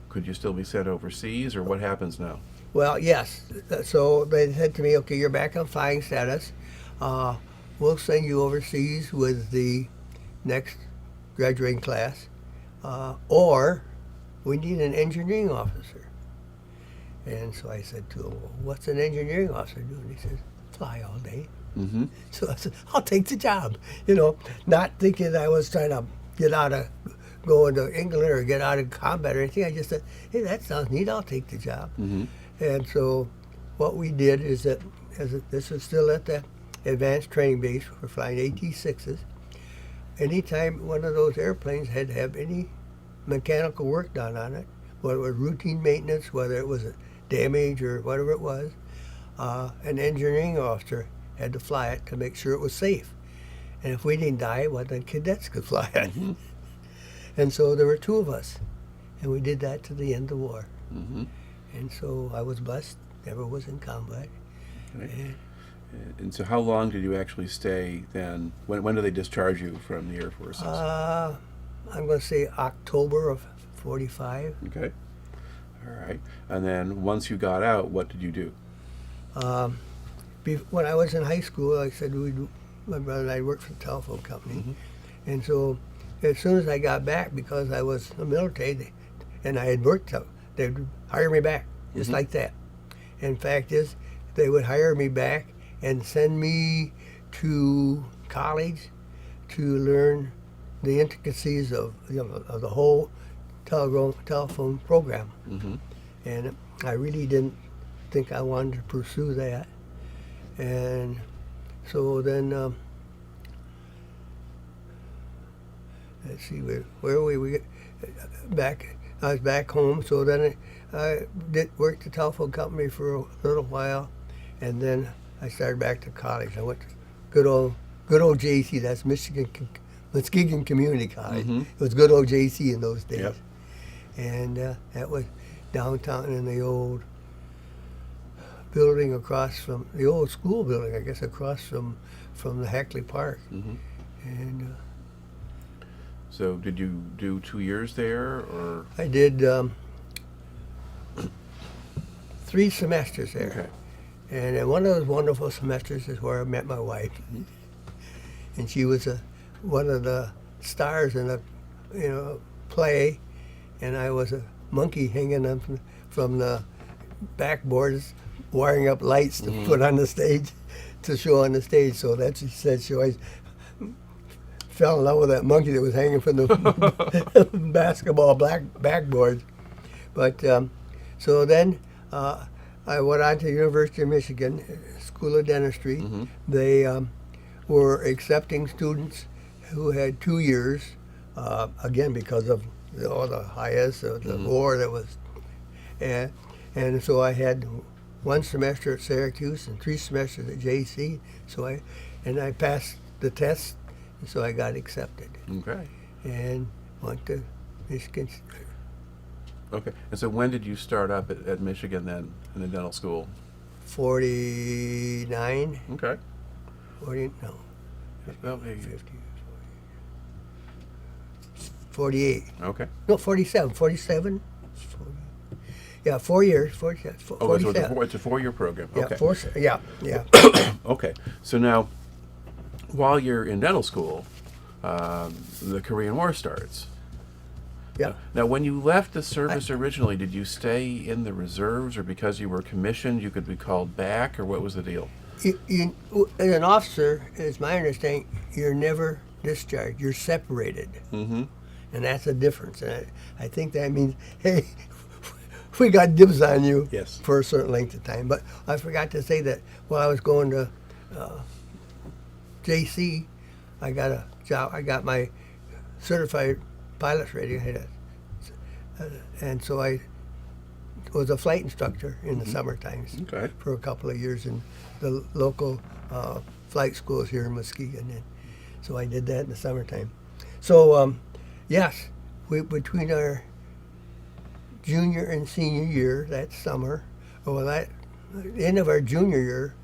Speaker 1: could you still be sent overseas, or what happens now?
Speaker 2: Well, yes. So they said to me, okay, you're back on flying status. We'll send you overseas with the next graduating class, or we need an engineering officer. And so I said to him, well, what's an engineering officer do? And he says, fly all day. Mm-hmm. So I said, I'll take the job. You know, not thinking that I was trying to go into England or get out of combat or anything. I just said, hey, that sounds neat. I'll take the job. Mm-hmm. And so what we did is that, this was still at the advanced training base, we're flying AT-6s. Anytime one of those airplanes had to have any mechanical work done on it, whether it was routine maintenance, whether it was a damage or whatever it was, an engineering officer had to fly it to make sure it was safe. And if we didn't die, well, then cadets could fly it. Mm-hmm. And so there were 2 of us, and we did that to the end of the war. Mm-hmm. And so I was blessed, never was in combat.
Speaker 1: Okay. And so how long did you actually stay then? When did they discharge you from the Air Force?
Speaker 2: I'm going to say October of 45.
Speaker 1: Okay. All right. And then once you got out, what did you do?
Speaker 2: When I was in high school, like I said, my brother and I worked for the telephone company. And so as soon as I got back, because I was in the military and I had worked, they'd hire me back, just like that. And fact is, they would hire me back and send me to college to learn the intricacies of the whole telephone program. And I really didn't think I wanted to pursue that. And so then, let's see, where were we? Back, I was back home. So then I did work the telephone company for a little while, and then I started back to college. I went to good old JC. That's Muskegon Community College. It was good old JC in those days.
Speaker 1: Yep.
Speaker 2: And that was downtown in the old building across from the old school building, I guess, across from the Hackley Park. And
Speaker 1: so did you do 2 years there, or?
Speaker 2: I did 3 semesters there.
Speaker 1: Okay.
Speaker 2: And in one of those wonderful semesters is where I met my wife. And she was one of the stars in a play, and I was a monkey hanging up from the backboards, wiring up lights to put on the stage, to show on the stage. So that she said she always fell in love with that monkey that was hanging from the basketball backboards. But so then I went on to the University of Michigan School of Dentistry. They were accepting students who had 2 years, again because of all the highs of the war that was, and so I had 1 semester at Syracuse and 3 semesters at JC. So I passed the test, and so I got accepted.
Speaker 1: Okay.
Speaker 2: And went to Michigan.
Speaker 1: Okay. And so when did you start up at Michigan then, in the dental school?
Speaker 2: 49.
Speaker 1: Okay.
Speaker 2: 40, no.
Speaker 1: Well, maybe.
Speaker 2: 50. 48.
Speaker 1: Okay.
Speaker 2: No, 47. 47. 40. Yeah, 4 years. 47.
Speaker 1: Oh, so it's a 4-year program. Okay.
Speaker 2: Yeah.
Speaker 1: Okay. So now, while you're in dental school, the Korean War starts.
Speaker 2: Yeah.
Speaker 1: Now, when you left the service originally, did you stay in the reserves, or because you were commissioned, you could be called back, or what was the deal?
Speaker 2: As an officer, it's my understanding, you're never discharged. You're separated. And that's a difference. And I think that means, hey, we got dibs on you for a certain length of time. But I forgot to say that while I was going to JC, I got a job. I got my certified pilot's rating. And so I was a flight instructor in the summer times for a couple of years in the local flight schools here in Muskegon. And so I did that in the summertime. So, yes, between our junior and senior year that summer, the end of our junior year,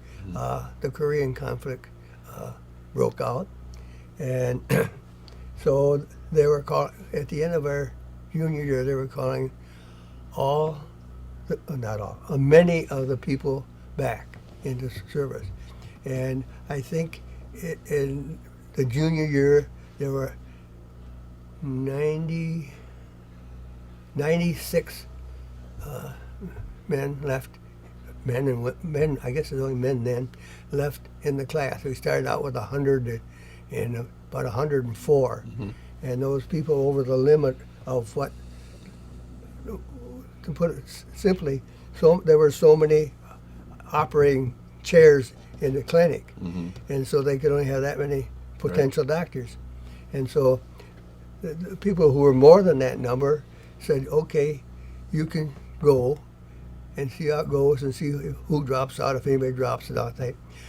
Speaker 2: the Korean conflict broke out. And so they were at the end of our junior year, they were calling many of the people back into service. And I think in the junior year, there were 96 men left, men, I guess there's only men then, left in the class. We started out with 100 and about 104. And those people over the limit of what, to put it simply, there were so many operating chairs in the clinic, and so they could only have that many potential doctors. And so the people who were more than that number said, okay, you can go and see how it goes and see who drops out, if anybody drops out.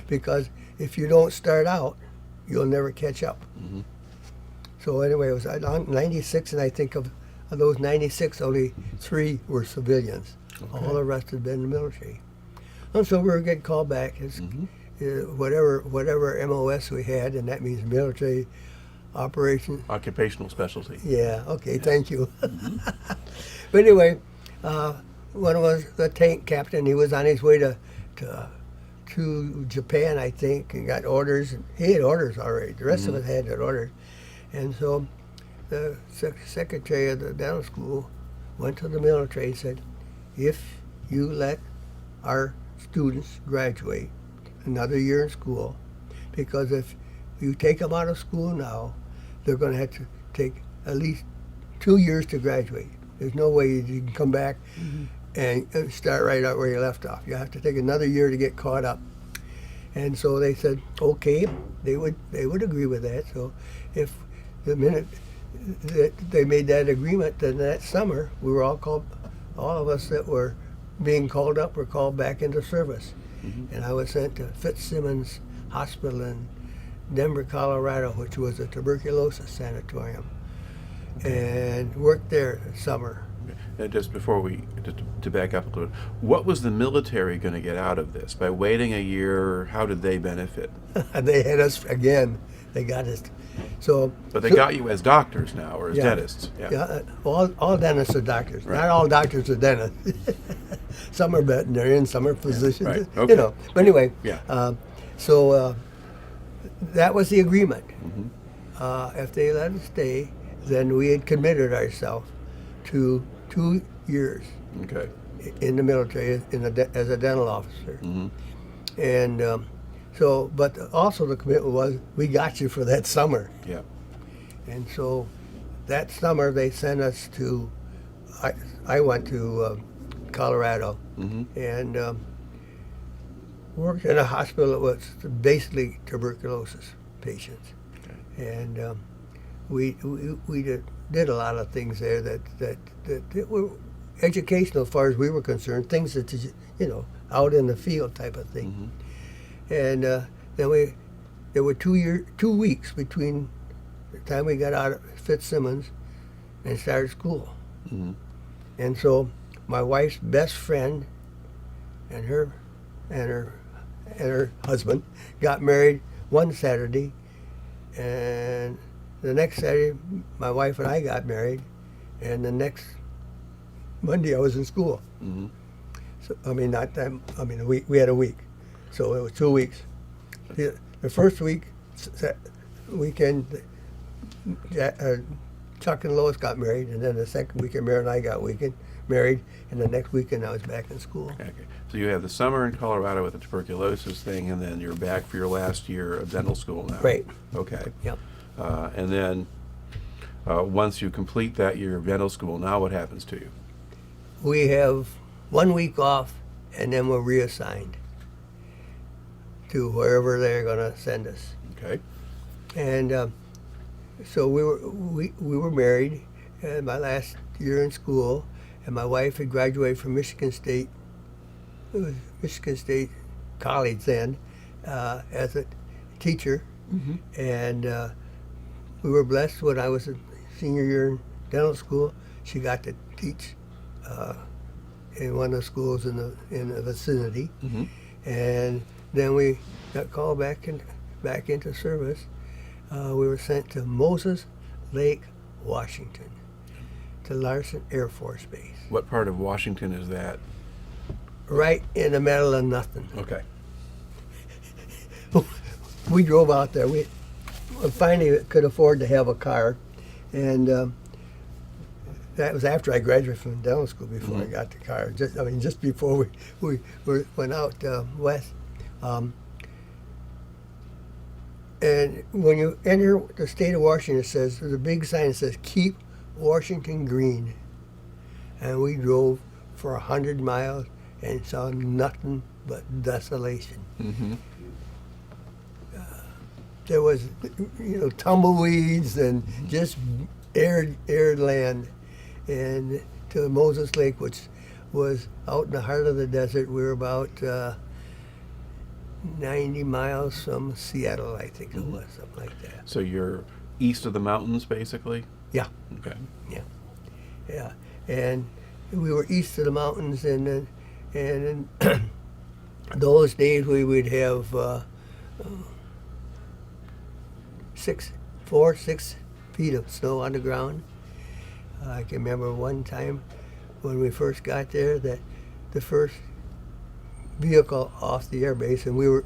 Speaker 2: Because if you don't start out, you'll never catch up. So anyway, it was 96, and I think of those 96, only 3 were civilians. All the rest had been in the military. And so we were getting called back as whatever MOS we had, and that means military operation.
Speaker 1: Occupational specialty.
Speaker 2: Yeah, okay, thank you. But anyway, one was the tank captain. He was on his way to Japan, I think, and got orders. He had orders already. The rest of us had orders. And so the secretary of the dental school went to the military and said, if you let our students graduate another year in school, because if you take them out of school now, they're going to have to take at least 2 years to graduate. There's no way you can come back and start right out where you left off. You have to take another year to get caught up. And so they said, okay, they would agree with that. So if the minute that they made that agreement, then that summer we were all of us that were being called up were called back into service. And I was sent to Fitzsimmons Hospital in Denver, Colorado, which was a tuberculosis sanatorium, and worked there summer.
Speaker 1: Just before to back up a little bit, what was the military going to get out of this? By waiting a year, how did they benefit?
Speaker 2: They had us again. They got us.
Speaker 1: But they got you as doctors now, or as dentists.
Speaker 2: Yeah. All dentists are doctors.
Speaker 1: Right.
Speaker 2: Not all doctors are dentists. Some are veterinarians, some are physicians.
Speaker 1: Right. Okay.
Speaker 2: You know. But anyway.
Speaker 1: Yeah.
Speaker 2: So that was the agreement. If they let us stay, then we had committed ourselves to 2 years in the military as a dental officer. And but also the commitment was, we got you for that summer.
Speaker 1: Yeah.
Speaker 2: And so that summer they sent us to, I went to Colorado and worked in a hospital that was basically tuberculosis patients. And we did a lot of things there that were educational as far as we were concerned, things that, out in the field type of thing. And then there were 2 weeks between the time we got out of Fitzsimmons and started school. And so my wife's best friend and her husband got married one Saturday, and the next Saturday my wife and I got married, and the next Monday I was in school. So we had a week. So it was 2 weeks. The first weekend, Chuck and Lois got married, and then the second weekend, Mary and I got married, and the next weekend I was back in school.
Speaker 1: Okay. So you have the summer in Colorado with the tuberculosis thing, and then you're back for your last year of dental school now.
Speaker 2: Right.
Speaker 1: Okay.
Speaker 2: Yep.
Speaker 1: And then once you complete that year of dental school, now what happens to you?
Speaker 2: We have 1 week off, and then we're reassigned to wherever they're going to send us.
Speaker 1: Okay.
Speaker 2: And so we were married my last year in school, and my wife had graduated from Michigan State. It was Michigan State College then, as a teacher. And we were blessed when I was a senior year in dental school. She got to teach in one of the schools in the vicinity. And then we got called back into service. We were sent to Mosley Lake, Washington, to Larson Air Force Base.
Speaker 1: What part of Washington is that?
Speaker 2: Right in the middle of nothing.
Speaker 1: Okay.
Speaker 2: We drove out there. We finally could afford to have a car, and that was after I graduated from dental school. Before I got the car, just before we went out west. And when you enter the state of Washington, there's a big sign that says "Keep Washington Green," and we drove for 100 miles and saw nothing but desolation. There was, tumbleweeds and just arid land. And to Moses Lake, which was out in the heart of the desert, we were about 90 miles from Seattle, I think it was, something like that.
Speaker 1: So you're east of the mountains, basically?
Speaker 2: Yeah.
Speaker 1: Okay.
Speaker 2: Yeah. And we were east of the mountains, and Those days we would have 6 feet of snow on the ground. I can remember one time when we first got there that the first vehicle off the air base, and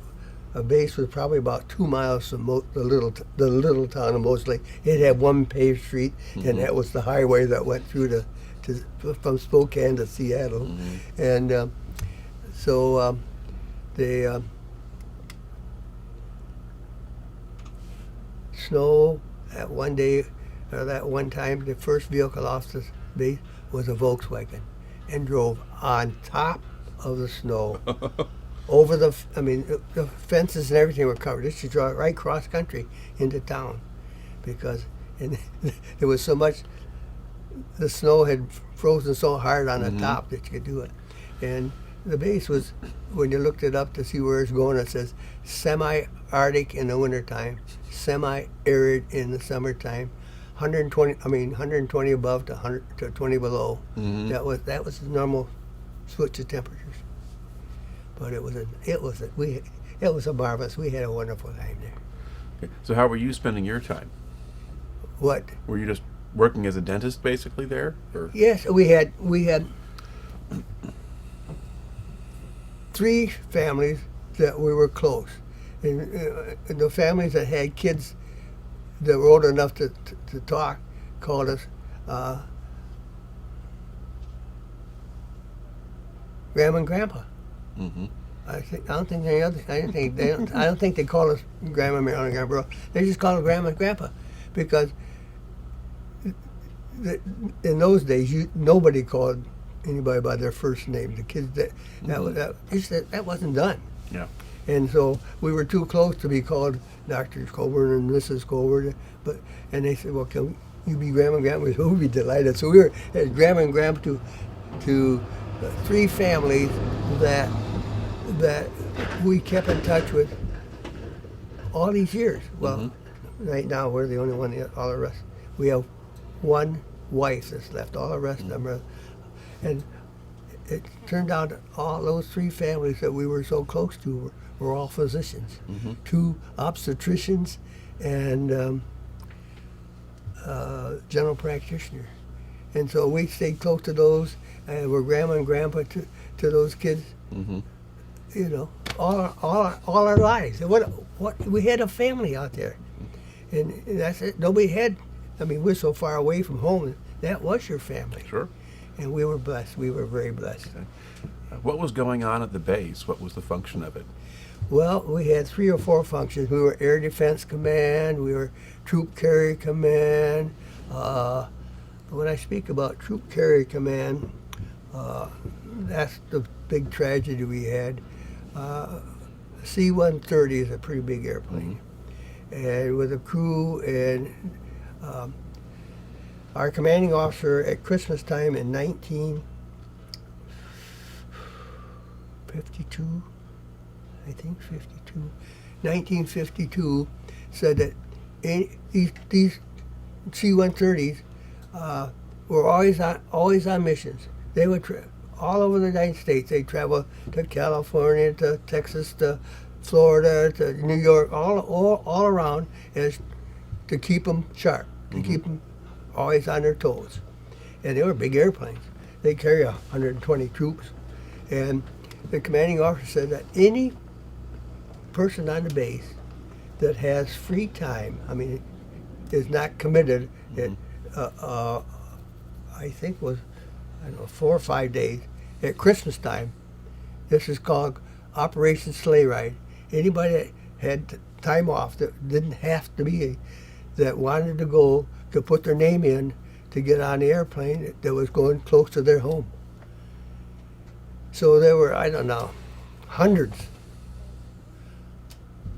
Speaker 2: a base was probably about 2 miles from the little town of Mosley. It had one paved street, and that was the highway that went through from Spokane to Seattle, and so the snow at one day, or that one time, the first vehicle off the base was a Volkswagen, and drove on top of the snow. Over the fences and everything were covered. It should drive right cross country into town, because there was so much. The snow had frozen so hard on the top that you could do it. And the base was, when you looked it up to see where it's going, it says semi-Arctic in the wintertime, semi-arid in the summertime, 120 above to 20 below. That was the normal switch of temperatures. But it was a marvelous. We had a wonderful time there.
Speaker 1: Okay. So how were you spending your time?
Speaker 2: What?
Speaker 1: Were you just working as a dentist basically there? Or?
Speaker 2: Yes, we had 3 families that we were close, and the families that had kids that were old enough to talk called us Grandma and Grandpa. I don't think they call us Grandma, Marilyn, and Grandpa. They just call us Grandma and Grandpa, because in those days nobody called anybody by their first name. The kids that wasn't done.
Speaker 1: Yeah. And
Speaker 2: so we were too close to be called Dr. Colburn and Mrs. Colburn. And they said, well, can you be Grandma and Grandpa? We would be delighted. So we were as Grandma and Grandpa to 3 families that we kept in touch with all these years. Well, right now we're the only one. All the rest, we have one wife that's left. All the rest of them are, and it turned out that all those 3 families that we were so close to were all physicians, 2 obstetricians and general practitioner. And so we stayed close to those, and we're Grandma and Grandpa to those kids. You know, all our lives. What we had a family out there, and that's it. Nobody had. I mean, we're so far away from home. That was your family.
Speaker 1: Sure.
Speaker 2: And we were blessed. We were very blessed.
Speaker 1: Okay. What was going on at the base? What was the function of it?
Speaker 2: Well, we had 3 or 4 functions. We were Air Defense Command. We were Troop Carrier Command. When I speak about Troop Carrier Command, that's the big tragedy we had. C-130 is a pretty big airplane, and with a crew, and our commanding officer at Christmas time in 1952, I think 1952, said that these C-130s were always on missions. They would all over the United States. They travel to California, to Texas, to Florida, to New York, all around, as to keep them sharp, to keep them always on their toes. And they were big airplanes. They carry 120 troops. And the commanding officer said that any person on the base that has free time, I mean, is not committed, I think was, 4 or 5 days at Christmas time. This is called Operation Sleigh Ride. Anybody that had time off that didn't have to be, that wanted to go, to put their name in to get on the airplane that was going close to their home. So there were, I don't know, hundreds.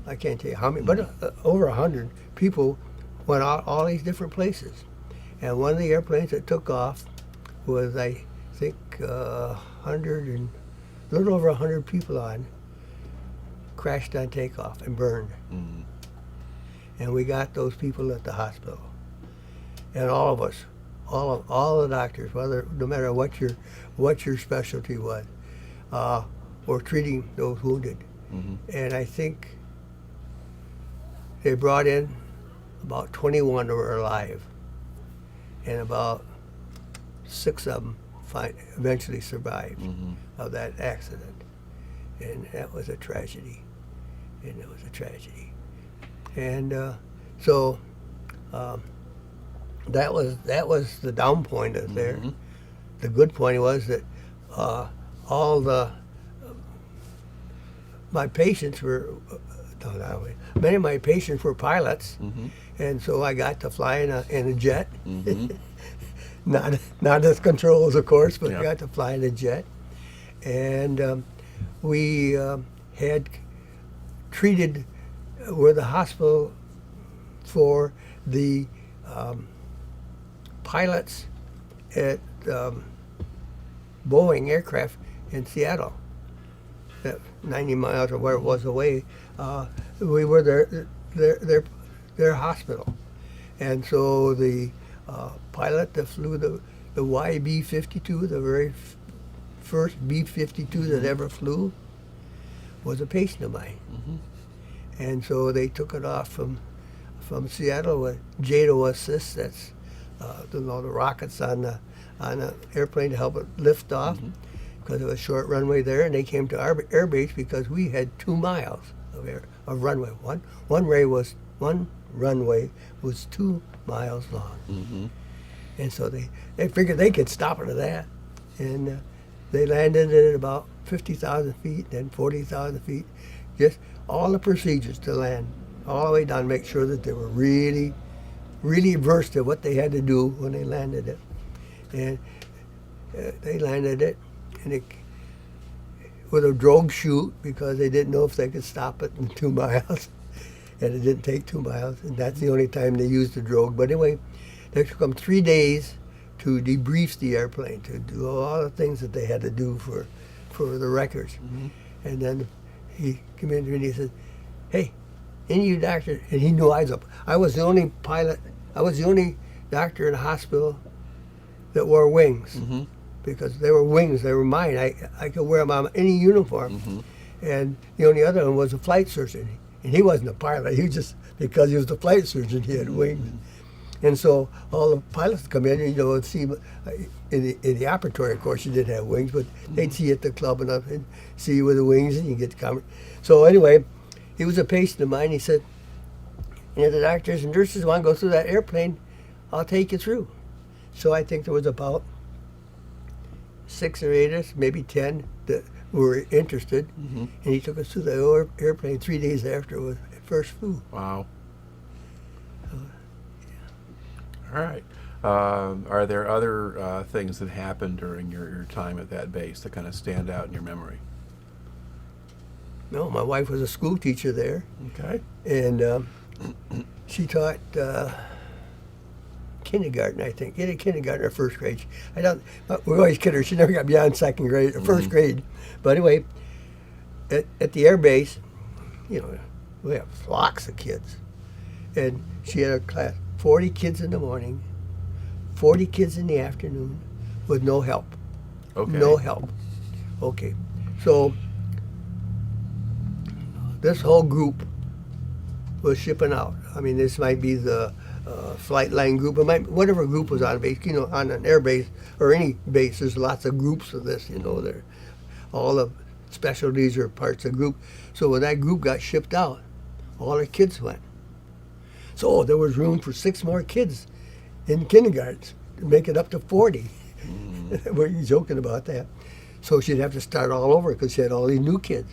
Speaker 2: I can't tell you how many, but over 100 people went out all these different places. And one of the airplanes that took off was, I think, 100 and a little over 100 people on, crashed on takeoff and burned. And we got those people at the hospital. And all of us, all the doctors, no matter what your specialty was, or treating those wounded.
Speaker 1: Mm-hmm.
Speaker 2: And I think they brought in about 21 that were alive, and about 6 of them eventually survived
Speaker 1: Mm-hmm.
Speaker 2: of that accident. And that was a tragedy. And so that was the down point of there.
Speaker 1: Mm-hmm.
Speaker 2: The good point was that my patients were many of my patients were pilots,
Speaker 1: Mm-hmm.
Speaker 2: and so I got to fly in a jet.
Speaker 1: Mm-hmm.
Speaker 2: Not as controls, of course, but
Speaker 1: Yeah.
Speaker 2: I got to fly in a jet. And we had treated were the hospital for the pilots at Boeing aircraft in Seattle, 90 miles or where it was away. We were their hospital, and so the pilot that flew the YB-52, the very first B-52 that ever flew, was a patient of mine.
Speaker 1: Mm-hmm.
Speaker 2: And so they took it off from Seattle with JATO assist. That's the rockets on the airplane to help it lift off, because it was a short runway there. And they came to our air base because we had 2 miles of runway. One runway was 2 miles long.
Speaker 1: Mm-hmm.
Speaker 2: And so they figured they could stop it at that. And they landed it at about 50,000 feet, then 40,000 feet. Just all the procedures to land all the way down, make sure that they were really, really versed at what they had to do when they landed it. And they landed it, and it with a drogue chute, because they didn't know if they could stop it in 2 miles. And it didn't take 2 miles, and that's the only time they used the drogue. But anyway, it took them 3 days to debrief the airplane, to do all the things that they had to do for the records.
Speaker 1: Mm-hmm.
Speaker 2: And then he came in and he said, "Hey, any of you doctors," and he knew I was the only pilot, I was the only doctor in the hospital that wore wings.
Speaker 1: Mm-hmm.
Speaker 2: Because they were wings, they were mine. I could wear them on any uniform.
Speaker 1: Mm-hmm.
Speaker 2: And the only other one was a flight surgeon. And he wasn't a pilot, he just, because he was the flight surgeon, he had wings. And so all the pilots would come in and, and see, in the operatory, of course, you didn't have wings, but they'd see you at the club and see you with the wings, and you get the camera. So anyway, he was a patient of mine. He said, "If the doctors and nurses want to go through that airplane, I'll take you through." So I think there was about 6 or 8 of us, maybe 10, that were interested.
Speaker 1: Mm-hmm.
Speaker 2: And he took us through the airplane 3 days after it first flew.
Speaker 1: Wow. All right. Are there other things that happened during your time at that base that kind of stand out in your memory?
Speaker 2: No, my wife was a school teacher there,
Speaker 1: Okay.
Speaker 2: and she taught kindergarten, I think. Either kindergarten or first grade. We always kid her. She never got beyond second grade or first grade. But anyway, at the air base, we have flocks of kids, and she had a class 40 kids in the morning, 40 kids in the afternoon, with no help.
Speaker 1: Okay.
Speaker 2: No help. Okay, so this whole group was shipping out. I mean, this might be the flight line group, whatever group was on base. On an air base or any base, there's lots of groups of this. There, all the specialties are parts of the group. So when that group got shipped out, all the kids went. So there was room for 6 more kids in kindergartens to make it up to 40. We're joking about that. So she'd have to start all over because she had all these new kids.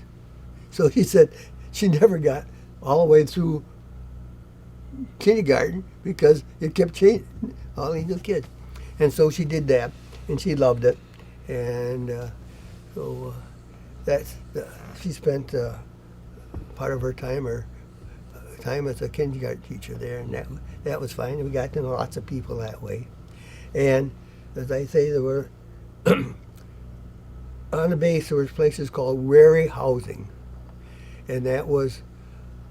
Speaker 2: So she said she never got all the way through kindergarten because it kept changing, all these new kids. And so she did that, and she loved it. And so she spent part of her time as a kindergarten teacher there, and that was fine. And we got to know lots of people that way. And as I say, there were on the base there was places called Wary Housing, and that was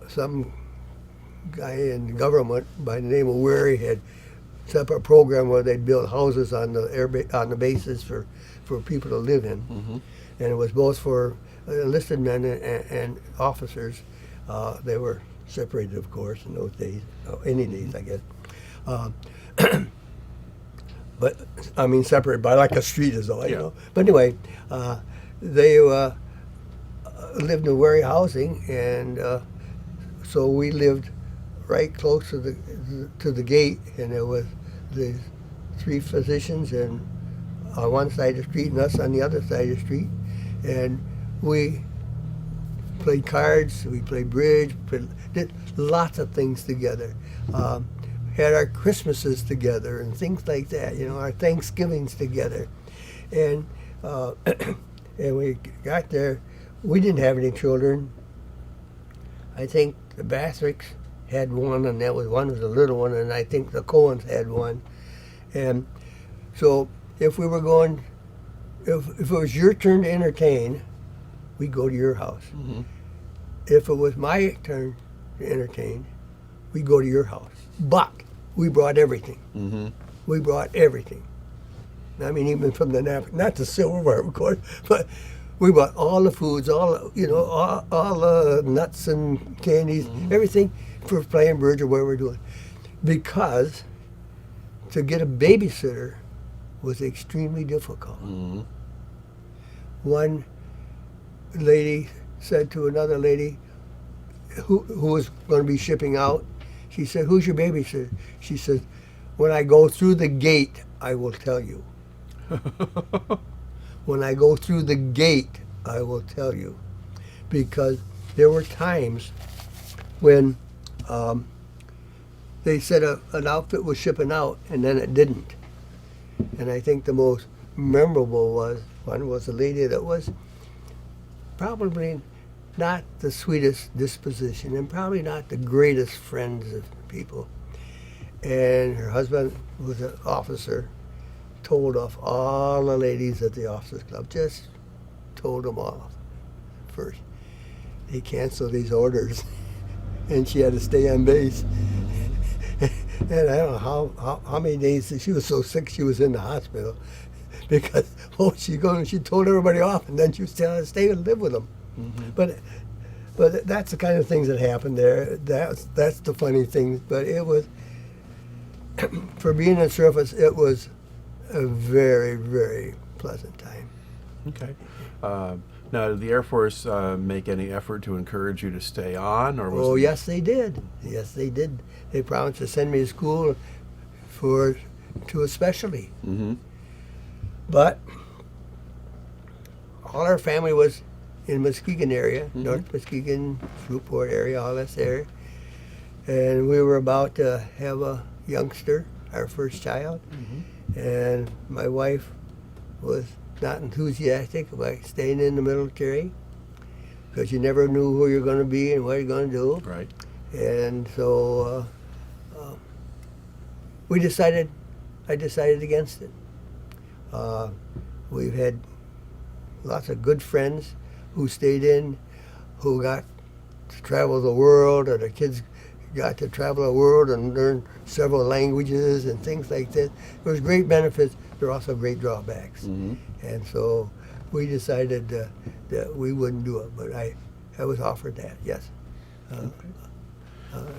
Speaker 2: some guy in government by the name of Wary had set up a program where they built houses on the bases for people to live in.
Speaker 1: Mm-hmm.
Speaker 2: And it was both for enlisted men and officers, they were separated, of course, in those days, any days, I guess. But I mean, separated by like a street is all, you know. But anyway, they lived in Wary housing, and so we lived right close to the gate, and there was the 3 physicians and on one side of the street and us on the other side of the street, and we played cards, we played bridge, did lots of things together. Had our Christmases together and things like that, you know, our Thanksgivings together. And and we got there. We didn't have any children. I think the Bathricks had one, and one was a little one, and I think the Cohens had one. And so if we were going, if it was your turn to entertain, we'd go to your house. Mm-hmm. If it was my turn to entertain, we'd go to your house. But we brought everything. Mm-hmm. We brought everything. I mean, even from the Napier, not the silverware, of course, but we brought all the foods, all the nuts and candies, everything for playing bridge or whatever we're doing. Because to get a babysitter was extremely difficult. Mm-hmm. One lady said to another lady who was going to be shipping out, she said, "Who's your babysitter?" She said, "When I go through the gate, I will tell you." When I go through the gate, I will tell you. Because there were times when they said an outfit was shipping out and then it didn't. And I think the most memorable one was a lady that was probably not the sweetest disposition and probably not the greatest friends of people. And her husband was an officer, told off all the ladies at the officers club, just told them off first. They canceled these orders and she had to stay on base. And I don't know how many days she was so sick she was in the hospital because she told everybody off and then she was telling her to stay and live with them. Mm-hmm. But that's the kind of things that happened there. That's the funny thing. But it was, for being in service, it was a very, very pleasant time.
Speaker 1: Okay. Now, did the Air Force make any effort to encourage you to stay on? Or
Speaker 2: yes, they did. Yes, they did. They promised to send me to school to a specialty. Mm-hmm. But all our family was in Muskegon area, mm-hmm. North Muskegon, Fruitport area, all this area. And we were about to have a youngster, our first child. Mm-hmm. And my wife was not enthusiastic about staying in the military because you never knew who you're going to be and what you're going to do.
Speaker 1: Right.
Speaker 2: And so I decided against it. We've had lots of good friends who stayed in, who got to travel the world, or their kids got to travel the world and learn several languages and things like that. There was great benefits. There were also great drawbacks. Mm-hmm. And so we decided that we wouldn't do it, but I was offered that, yes.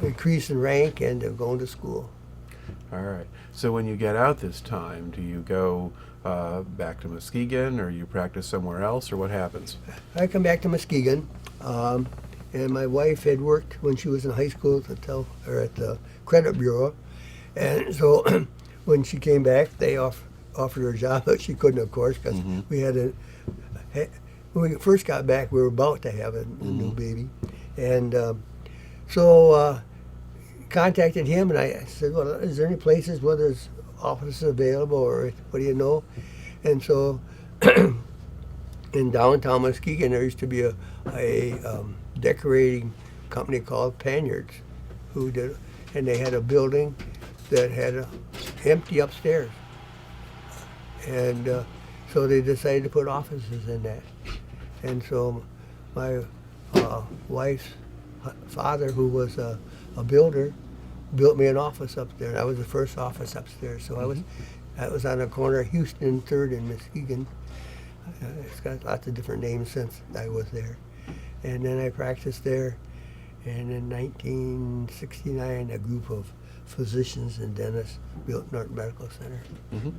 Speaker 2: Increase in rank and going to school.
Speaker 1: All right. So when you get out this time, do you go back to Muskegon, or you practice somewhere else, or what happens?
Speaker 2: I come back to Muskegon, and my wife had worked when she was in high school at the credit bureau, and so when she came back, they offered her a job, but she couldn't, of course, because mm-hmm. When we first got back, we were about to have a mm-hmm. new baby, and so contacted him, and I said, "Well, is there any places where there's offices available, or what do you know?" And so in downtown Muskegon, there used to be a decorating company called Panyards, and they had a building that had empty upstairs, and so they decided to put offices in that. And so my wife's father, who was a builder, built me an office up there. That was the first office upstairs. So I was on the corner of Houston and 3rd in Muskegon. It's got lots of different names since I was there. And then I practiced there. And in 1969, a group of physicians and dentists built Norton Medical Center.
Speaker 1: Mm-hmm.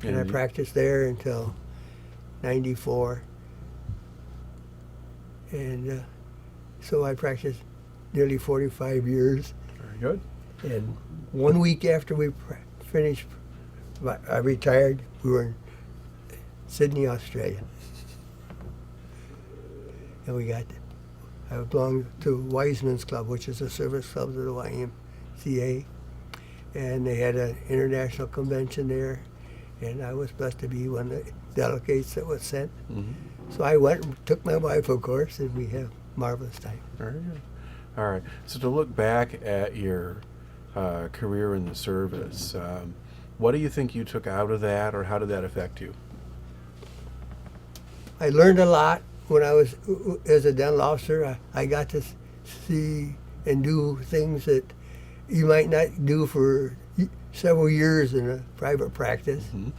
Speaker 2: And I practiced there until 94. And so I practiced nearly 45 years.
Speaker 1: Very good.
Speaker 2: And 1 week after we finished, I retired, we were in Sydney, Australia. And I belonged to Wiseman's Club, which is a service club of the YMCA. And they had an international convention there. And I was blessed to be one of the delegates that was sent.
Speaker 1: Mm-hmm.
Speaker 2: So I went and took my wife, of course, and we had a marvelous time.
Speaker 1: Very good. All right. So to look back at your career in the service, what do you think you took out of that, or how did that affect you?
Speaker 2: I learned a lot when I was as a dental officer. I got to see and do things that you might not do for several years in a private practice.
Speaker 1: Mm-hmm.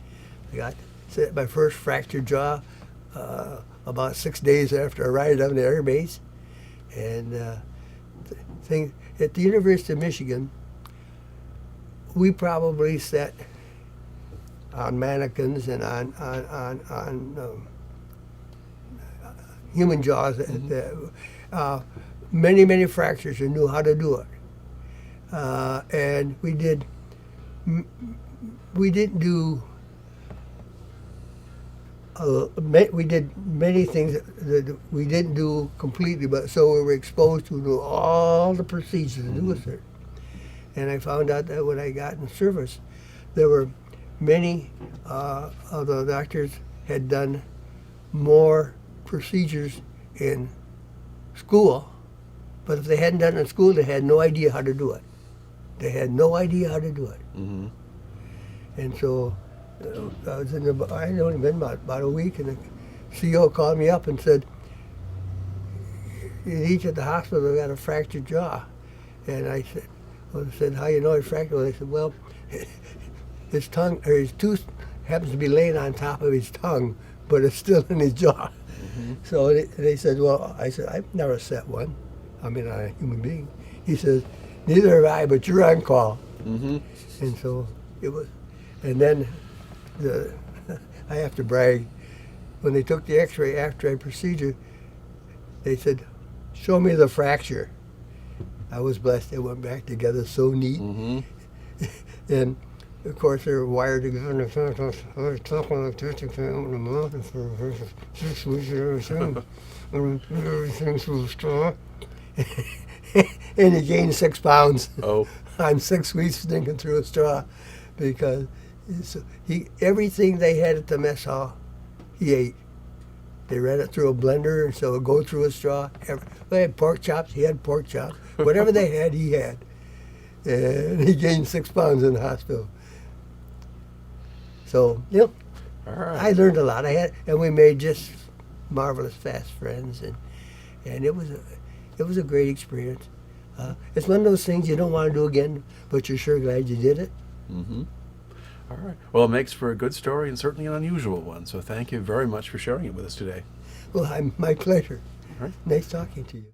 Speaker 2: I got to set my first fractured jaw about 6 days after I arrived on the air base. And at the University of Michigan, we probably sat on mannequins and on human jaws,
Speaker 1: Mm-hmm.
Speaker 2: Many fractures and knew how to do it. And we didn't do we did many things that we didn't do completely, but so we were exposed to do all the procedures to do with it. And I found out that when I got in service, there were many of the doctors had done more procedures in school, but if they hadn't done it in school, they had no idea how to do it. They had no idea how to do it.
Speaker 1: Mm-hmm.
Speaker 2: And so I was I had only been about a week, and the CEO called me up and said, each at the hospital got a fractured jaw. And I said, how you know he fractured? Well, they said, well, his tongue, or his tooth happens to be laying on top of his tongue, but it's still in his jaw. Mm-hmm. So they said, well, I said, I've never set one. I mean, on a human being. He says, neither have I, but you're on call.
Speaker 1: Mm-hmm.
Speaker 2: And so it was, and then I have to brag, when they took the x-ray after a procedure, they said, show me the fracture. I was blessed. They went back together so neat.
Speaker 1: Mm-hmm.
Speaker 2: And of course they were wired together. And I was talking like this in the mountain for 6 weeks or everything's so strong. And he gained 6 pounds.
Speaker 1: Oh.
Speaker 2: I'm 6 weeks stinking through a straw, because everything they had at the mess hall, he ate. They ran it through a blender, and so it would go through a straw. They had pork chops, he had pork chops. Whatever they had, he had. And he gained 6 pounds in the hospital. So, you know,
Speaker 1: All right.
Speaker 2: I learned a lot. And we made just marvelous fast friends, and it was a great experience. It's one of those things you don't want to do again, but you're sure glad you did it.
Speaker 1: Mm-hmm. All right. Well, it makes for a good story and certainly an unusual one. So thank you very much for sharing it with us today.
Speaker 2: Well, my pleasure.
Speaker 1: All right.
Speaker 2: Nice talking to you.